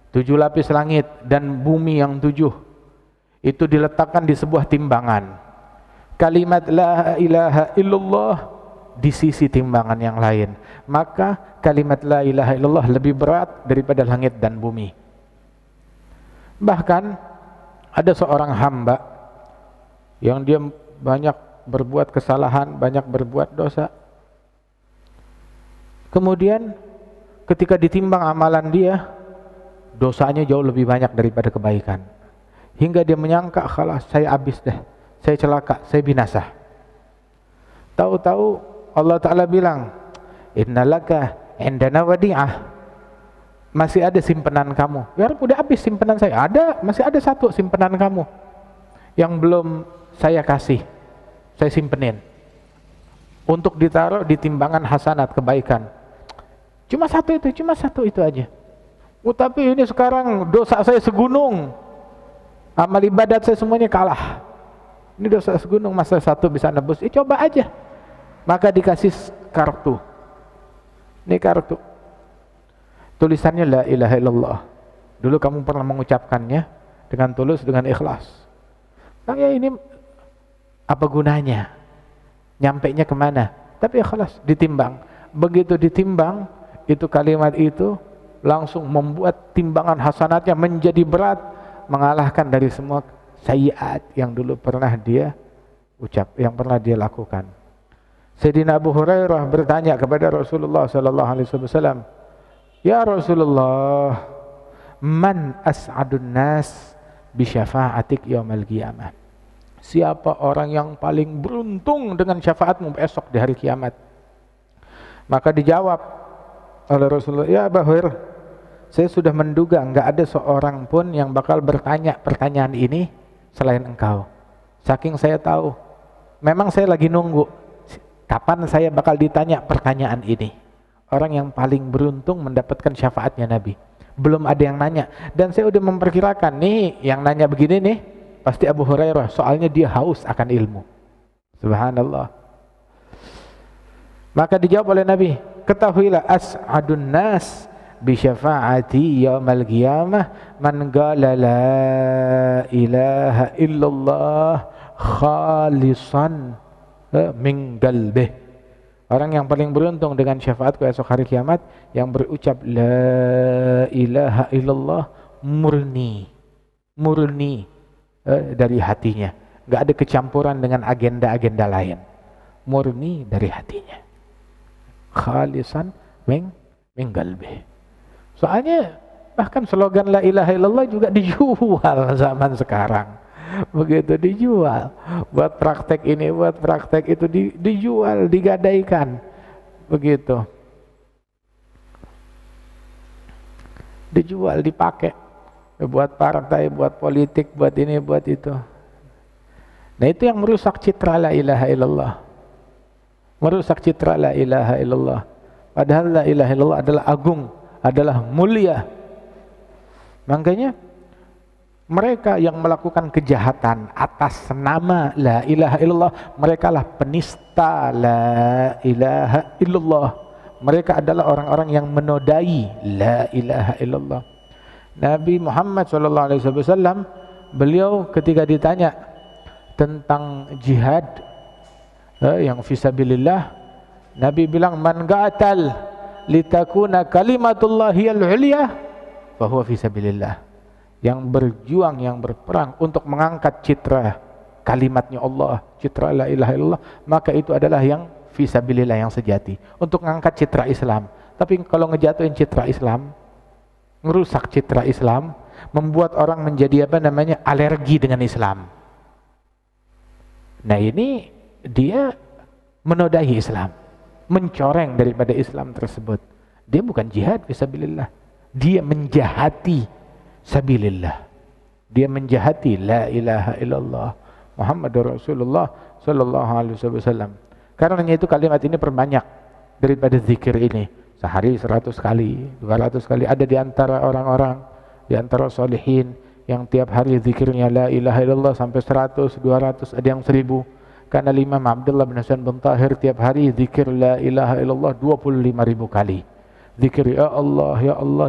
7 lapis langit dan bumi yang 7 itu diletakkan di sebuah timbangan, kalimat la ilaha illallah di sisi timbangan yang lain, maka kalimat la ilaha illallah lebih berat daripada langit dan bumi. Bahkan ada seorang hamba yang dia banyak berbuat kesalahan, banyak berbuat dosa. Kemudian ketika ditimbang amalan dia, dosanya jauh lebih banyak daripada kebaikan. Hingga dia menyangka, khalas saya habis deh, saya celaka, saya binasa. Tahu-tahu Allah Ta'ala bilang, innalaka indana wadi'ah, masih ada simpanan kamu. Ya udah habis simpanan saya, ada, masih ada satu simpanan kamu yang belum saya kasih, saya simpenin untuk ditaruh di timbangan hasanat kebaikan. Cuma satu itu aja. Oh, tapi ini sekarang dosa saya segunung, amal ibadat saya semuanya kalah. Ini dosa segunung, masa satu bisa nebus? Coba aja. Maka dikasih kartu. Ini kartu. Tulisannya la ilaha illallah. Dulu kamu pernah mengucapkannya dengan tulus, dengan ikhlas. Nah ya ini apa gunanya? Nyampainya kemana? Tapi ikhlas, ditimbang. Begitu ditimbang, itu kalimat itu langsung membuat timbangan hasanatnya menjadi berat, mengalahkan dari semua sayyiat yang dulu pernah dia ucap, yang pernah dia lakukan. Sayyidina Abu Hurairah bertanya kepada Rasulullah sallallahu alaihi wasallam, "Ya Rasulullah, man as'adun nas bi syafa'atik yaumil qiyamah?" Siapa orang yang paling beruntung dengan syafaatmu esok di hari kiamat? Maka dijawab oleh Rasulullah, ya Abu Hurairah, saya sudah menduga enggak ada seorang pun yang bakal bertanya pertanyaan ini selain engkau. Saking saya tahu, memang saya lagi nunggu kapan saya bakal ditanya pertanyaan ini. Orang yang paling beruntung mendapatkan syafaatnya Nabi. Belum ada yang nanya, dan saya udah memperkirakan nih yang nanya begini nih pasti Abu Hurairah, soalnya dia haus akan ilmu. Subhanallah. Maka dijawab oleh Nabi, ketahuilah as'adun nas bi syafaati yaumal qiyamah man qala la ilaha illallah khalisan min qalbih. Orang yang paling beruntung dengan syafaatku esok hari kiamat yang berucap la ilaha illallah murni dari hatinya, enggak ada kecampuran dengan agenda-agenda lain, murni dari hatinya, khalisan min qalbih. Soalnya bahkan slogan la ilaha illallah juga dijual zaman sekarang. Begitu dijual, buat praktek ini, buat praktek itu, dijual, digadaikan, begitu, dijual, dipakai, buat partai, buat politik, buat ini, buat itu. Nah itu yang merusak citra la ilaha illallah, merusak citra la ilaha illallah. Padahal la ilaha illallah adalah agung, adalah mulia. Makanya mereka yang melakukan kejahatan atas nama la ilaha illallah, mereka lah penista la ilaha illallah. Mereka adalah orang-orang yang menodai la ilaha illallah. Nabi Muhammad SAW, beliau ketika ditanya tentang jihad yang fisabilillah, Nabi bilang, man qa'atal litakuna kalimatullahiyal ulya fahuwa fisabilillah. Yang berjuang, yang berperang untuk mengangkat citra kalimatnya Allah, citra la ilaha illallah, maka itu adalah yang fisabilillah, yang sejati, untuk mengangkat citra Islam. Tapi kalau ngejatuhin citra Islam, merusak citra Islam, membuat orang menjadi alergi dengan Islam. Nah ini dia menodai Islam, mencoreng daripada Islam tersebut. Dia bukan jihad fisabilillah, dia menjahati sabilillah, dia menjahati la ilaha illallah Muhammadur Rasulullah sallallahu alaihi wasallam. Karenanya itu kalimat ini perbanyak daripada zikir ini. Sehari 100 kali, 200 kali. Ada di antara orang-orang, di antara solihin yang tiap hari zikirnya la ilaha illallah sampai 100, 200, ada yang 1000. Karena Imam Abdullah bin Hasan bin Tahir tiap hari zikir la ilaha illallah 25.000 kali. Zikir ya Allah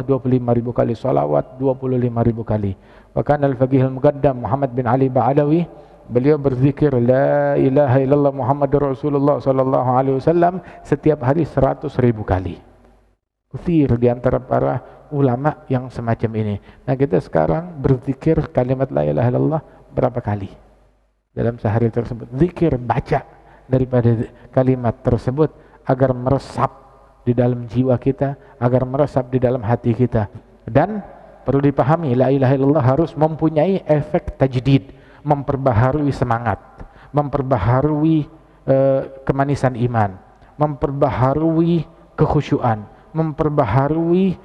25.000 kali, salawat 25.000 kali. Bahkan al-faqih al-muqaddam Muhammad bin Ali Ba'alawi, beliau berzikir la ilaha illallah Muhammadur Rasulullah sallallahu alaihi wasallam setiap hari 100.000 kali. Katsir di antara para ulama yang semacam ini. Nah, kita sekarang berzikir kalimat la ilaha illallah berapa kali dalam sehari tersebut? Zikir, baca daripada kalimat tersebut agar meresap di dalam jiwa kita, agar meresap di dalam hati kita. Dan perlu dipahami, la ilaha illallah harus mempunyai efek tajdid, memperbaharui semangat, memperbaharui kemanisan iman, memperbaharui kekhusyuan, memperbaharui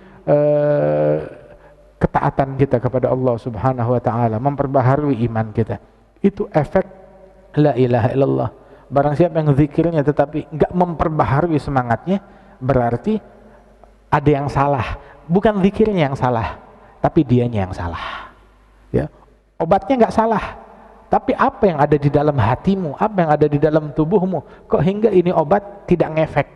ketaatan kita kepada Allah Subhanahu wa taala, memperbaharui iman kita. Itu efek la ilaha illallah. Barang siapa yang zikirnya tetapi enggak memperbaharui semangatnya, berarti ada yang salah. Bukan zikirnya yang salah, tapi dianya yang salah. Ya, obatnya nggak salah, tapi apa yang ada di dalam hatimu, apa yang ada di dalam tubuhmu, kok hingga ini obat tidak ngefek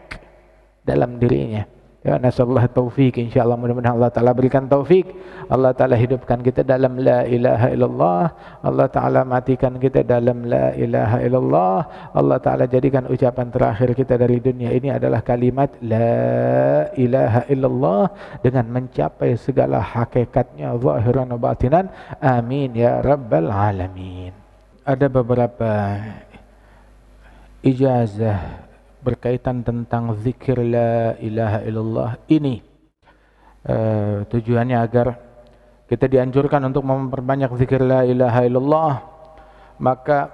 dalam dirinya. Ya, nasallahu taufik, insyaallah, mudah-mudahan Allah Ta'ala berikan taufik. Allah Ta'ala hidupkan kita dalam la ilaha illallah, Allah Ta'ala matikan kita dalam la ilaha illallah. Allah Ta'ala jadikan ucapan terakhir kita dari dunia ini adalah kalimat la ilaha illallah, dengan mencapai segala hakikatnya zahiran wa batinan. Amin ya rabbal alamin. Ada beberapa ijazah berkaitan tentang zikir la ilaha illallah ini. Tujuannya agar kita dianjurkan untuk memperbanyak zikir la ilaha illallah. Maka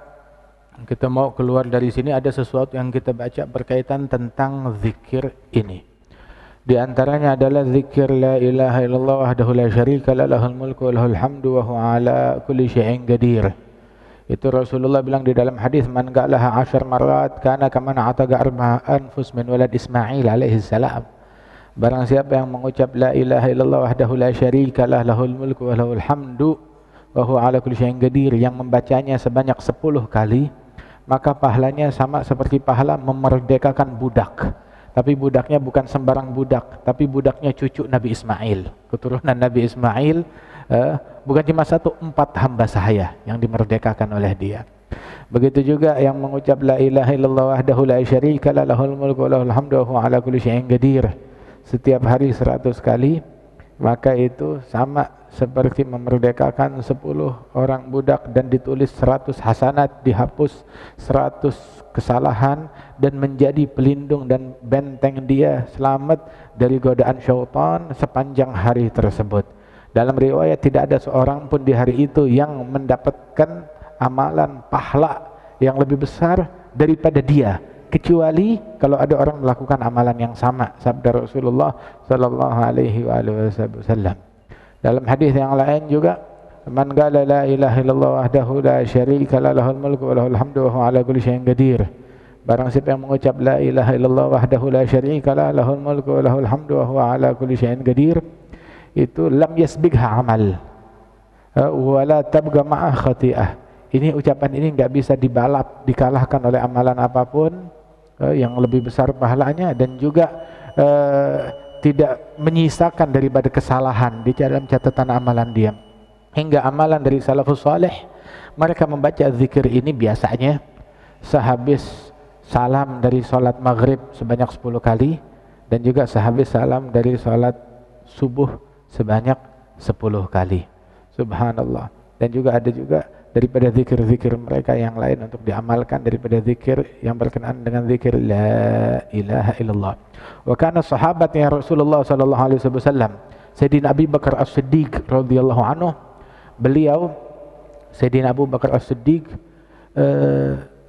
kita mau keluar dari sini ada sesuatu yang kita baca berkaitan tentang zikir ini. Di antaranya adalah zikir la ilaha illallah wahdahu la syarika lah lahul mulku wa lahul hamdu wa huwa ala kulli syai'in qadir. Itu Rasulullah bilang di dalam hadis, man qalaha 10 marat kana kaman ataga arba'a anfus min walad Ismail alaihi salam. Barang siapa yang mengucap la ilaha illallah wahdahu la syarika lah lahul mulku wa lahul hamdu wa huwa ala kulli syai'in qadir, yang membacanya sebanyak 10 kali, maka pahalanya sama seperti pahala memerdekakan budak. Tapi budaknya bukan sembarang budak, tapi budaknya cucu Nabi Ismail, keturunan Nabi Ismail. Bukan cuma 1, 4 hamba sahaya yang dimerdekakan oleh dia. Begitu juga yang mengucap la ilaha illallah wahdahu la syarika lah lahul mulku wa lahul hamdu wa huwa ala kulli syai'in qadir setiap hari 100 kali, maka itu sama seperti memerdekakan 10 orang budak dan ditulis 100 hasanat, dihapus 100 kesalahan, dan menjadi pelindung dan benteng dia selamat dari godaan syaitan sepanjang hari tersebut. Dalam riwayat tidak ada seorang pun di hari itu yang mendapatkan amalan pahala yang lebih besar daripada dia, kecuali kalau ada orang melakukan amalan yang sama, sabda Rasulullah sallallahu alaihi wasallam. Dalam hadis yang lain juga, man qala la ilaha illallah wahdahu la syarika lah lahul mulku wa lahul hamdu wa huwa ala kulli syai'in qadir. Barang siapa yang mengucap la ilaha illallah wahdahu la syarika lah lahul mulku wa lahul hamdu wa huwa ala kulli syai'in qadir, itu lam yasbigha amal wa la tabqa ma'a khati'ah. Ini ucapan ini enggak bisa dibalap, dikalahkan oleh amalan apapun yang lebih besar pahalanya, dan juga tidak menyisakan daripada kesalahan di dalam catatan amalan dia. Hingga amalan dari salafus salih, mereka membaca zikir ini biasanya sehabis salam dari salat maghrib sebanyak 10 kali, dan juga sehabis salam dari salat subuh sebanyak 10 kali. Subhanallah. Dan juga ada juga daripada zikir-zikir mereka yang lain untuk diamalkan daripada zikir yang berkenaan dengan zikir la ilaha illallah. Wa kana sahabatnya Rasulullah sallallahu alaihi wasallam, Sayyidina Abu Bakar As-Siddiq radhiyallahu anhu, beliau Sayyidina Abu Bakar As-Siddiq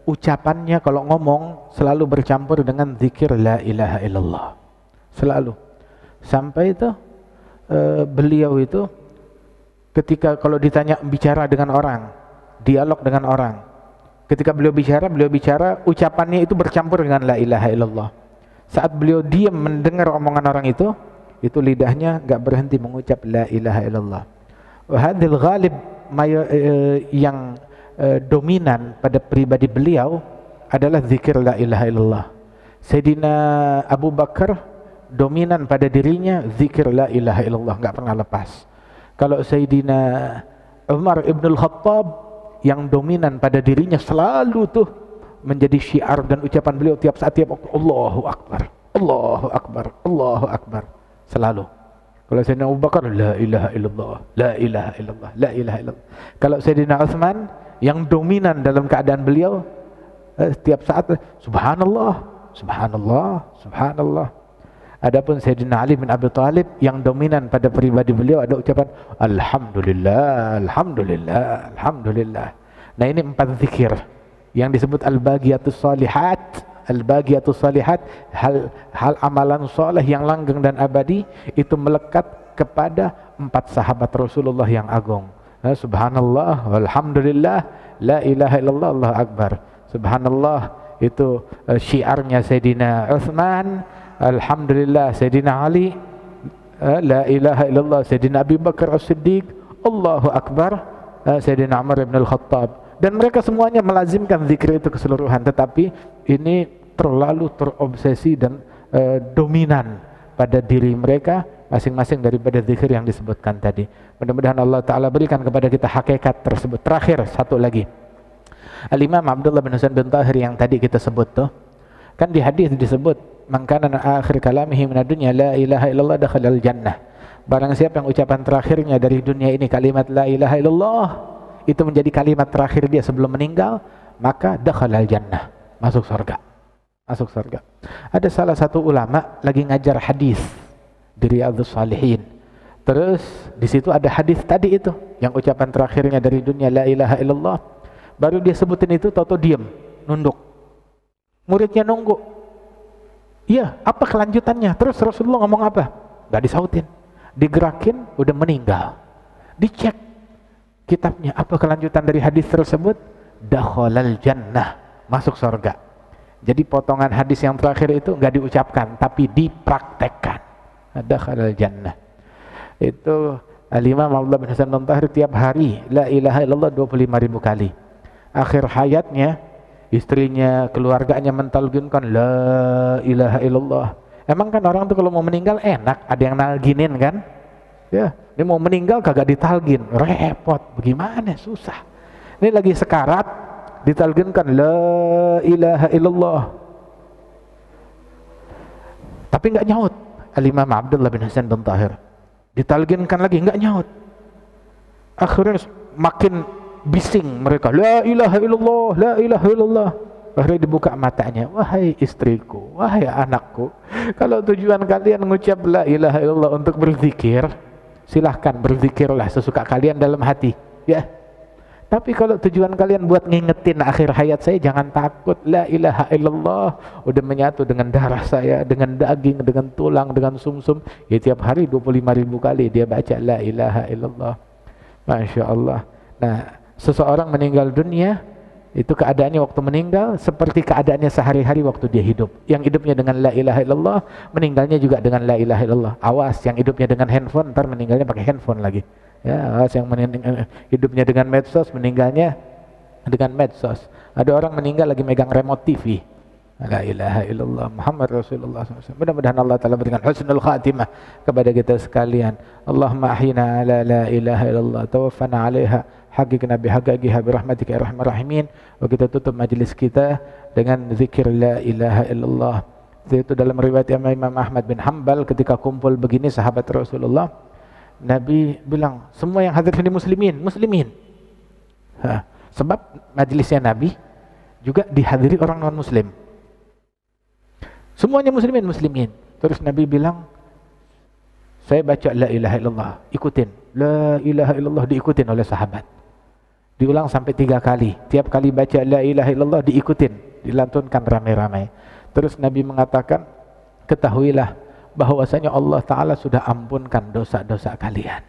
ucapannya kalau ngomong selalu bercampur dengan zikir la ilaha illallah. Selalu. Sampai itu beliau itu ketika kalau ditanya bicara dengan orang, dialog dengan orang, ketika beliau bicara ucapannya itu bercampur dengan la ilaha illallah. Saat beliau diam mendengar omongan orang itu lidahnya enggak berhenti mengucap la ilaha illallah. Wa hadhil ghalib yang dominan pada pribadi beliau adalah zikir la ilaha illallah. Sayyidina Abu Bakar dominan pada dirinya zikir la ilaha illallah, enggak pernah lepas. Kalau Sayyidina Umar ibn al-Khattab yang dominan pada dirinya selalu tuh menjadi syiar dan ucapan beliau tiap saat, tiap waktu, Allahu Akbar, Allahu Akbar, Allahu Akbar, selalu. Kalau Sayyidina Abu Bakar la ilaha illallah, la ilaha illallah, la ilaha illallah. Kalau Sayyidina Utsman yang dominan dalam keadaan beliau setiap saat subhanallah, subhanallah, subhanallah. Adapun Sayyidina Ali bin Abi Thalib yang dominan pada pribadi beliau ada ucapan alhamdulillah, alhamdulillah, alhamdulillah. Nah, ini 4 zikir yang disebut al-baqiyatus shalihat. Al-baqiyatus shalihat, hal amalan soleh yang langgeng dan abadi, itu melekat kepada 4 sahabat Rasulullah yang agung. Subhanallah, walhamdulillah, la ilaha illallah, Allahu Akbar. Subhanallah itu syiarnya Sayyidina Utsman, alhamdulillah Sayyidina Ali, la ilaha illallah Sayyidina Abu Bakar As-Siddiq, Allahu Akbar Sayyidina Umar ibn al-Khattab. Dan mereka semuanya melazimkan zikir itu keseluruhan, tetapi ini terlalu terobsesi dan dominan pada diri mereka masing-masing daripada zikir yang disebutkan tadi. Mudah-mudahan Allah Ta'ala berikan kepada kita hakikat tersebut. Terakhir, satu lagi, Al-Imam Abdullah bin Husain bin Tahir yang tadi kita sebut tuh, kan di hadis disebut man kana akhir kalamihi minad dunya la ilaha illallah dakhalal jannah. Barang siapa yang ucapan terakhirnya dari dunia ini kalimat la ilaha illallah, itu menjadi kalimat terakhir dia sebelum meninggal, maka dakhalal jannah, masuk surga. Masuk surga. Ada salah satu ulama lagi ngajar hadis di Riyadhus Shalihin. Terus di situ ada hadis tadi itu yang ucapan terakhirnya dari dunia la ilaha illallah. Baru dia sebutin itu, tahu-tahu diem, nunduk. Muridnya nunggu. Iya, apa kelanjutannya? Terus Rasulullah ngomong apa? Gak disautin. Digerakin, udah meninggal. Dicek kitabnya, apa kelanjutan dari hadis tersebut? Dakhalal jannah, masuk surga. Jadi potongan hadis yang terakhir itu nggak diucapkan, tapi dipraktekkan. Dakhalal jannah. Itu Al-Imam Abdullah bin Hasan bin Tahir tiap hari la ilaha illallah 25.000 kali. Akhir hayatnya, istrinya, keluarganya mentalginkan la ilaha illallah. Emang kan orang tuh kalau mau meninggal enak, ada yang nalginin kan? Ya, ini mau meninggal kagak ditalgin, repot, bagaimana, susah. Ini lagi sekarat, ditalginkan la ilaha illallah. Tapi nggak nyaut. Al-Imam Abdullah bin Hasan bin Tahir ditalginkan lagi, nggak nyaut. Akhirnya makin bising mereka, la ilaha illallah, la ilaha illallah. Akhirnya dibuka matanya, wahai istriku, wahai anakku, kalau tujuan kalian mengucap la ilaha illallah untuk berzikir, silahkan berzikirlah sesuka kalian dalam hati, ya. Tapi kalau tujuan kalian buat ngingetin akhir hayat saya, jangan takut. La ilaha illallah udah menyatu dengan darah saya, dengan daging, dengan tulang, dengan sumsum. Ya tiap hari 25.000 kali dia baca la ilaha illallah. Masya Allah. Nah, seseorang meninggal dunia, itu keadaannya waktu meninggal seperti keadaannya sehari-hari waktu dia hidup. Yang hidupnya dengan la ilaha illallah, meninggalnya juga dengan la ilaha illallah. Awas, yang hidupnya dengan handphone, ntar meninggalnya pakai handphone lagi. Ya, awas yang hidupnya dengan medsos, meninggalnya dengan medsos. Ada orang meninggal lagi megang remote TV. La ilaha illallah Muhammad Rasulullah SAW. Mudah-mudahan Allah Ta'ala berikan husnul khatimah kepada kita sekalian. Allahumma ahyina ala la ilaha illallah, tawaffana alaiha haqiqna bihaqiqiha birahmatika ya arhamar rahimin. Wa kita tutup majlis kita dengan zikir la ilaha illallah. Itu dalam riwayat Imam Ahmad bin Hanbal, ketika kumpul begini sahabat Rasulullah, Nabi bilang, semua yang hadir sini muslimin. Sebab majlisnya Nabi juga dihadiri orang non muslim. Semuanya muslimin. Terus Nabi bilang, saya baca la ilaha illallah, ikutin. La ilaha illallah, diikutin oleh sahabat. Diulang sampai 3 kali. Tiap kali baca la ilaha illallah diikutin, dilantunkan ramai-ramai. Terus Nabi mengatakan, ketahuilah bahwasanya Allah Ta'ala sudah ampunkan dosa-dosa kalian.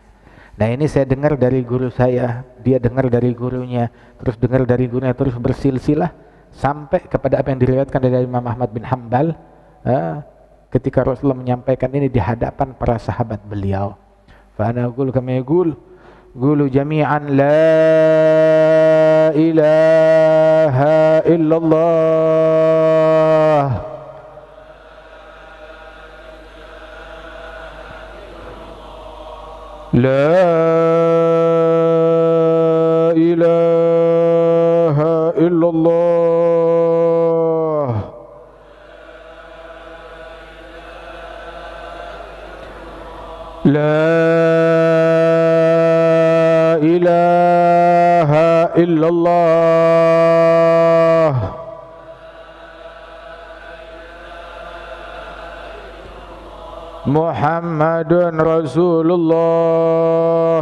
Nah, ini saya dengar dari guru saya, dia dengar dari gurunya, terus dengar dari gurunya, terus bersilsilah sampai kepada apa yang diriwayatkan dari Imam Ahmad bin Hanbal, ketika Rasulullah menyampaikan ini di hadapan para sahabat beliau. Fa ana aqulu kama yaqul qulu jami'an la ilaha illallah. La ilaha illallah. La ilaha illallah. Muhammadun Rasulullah.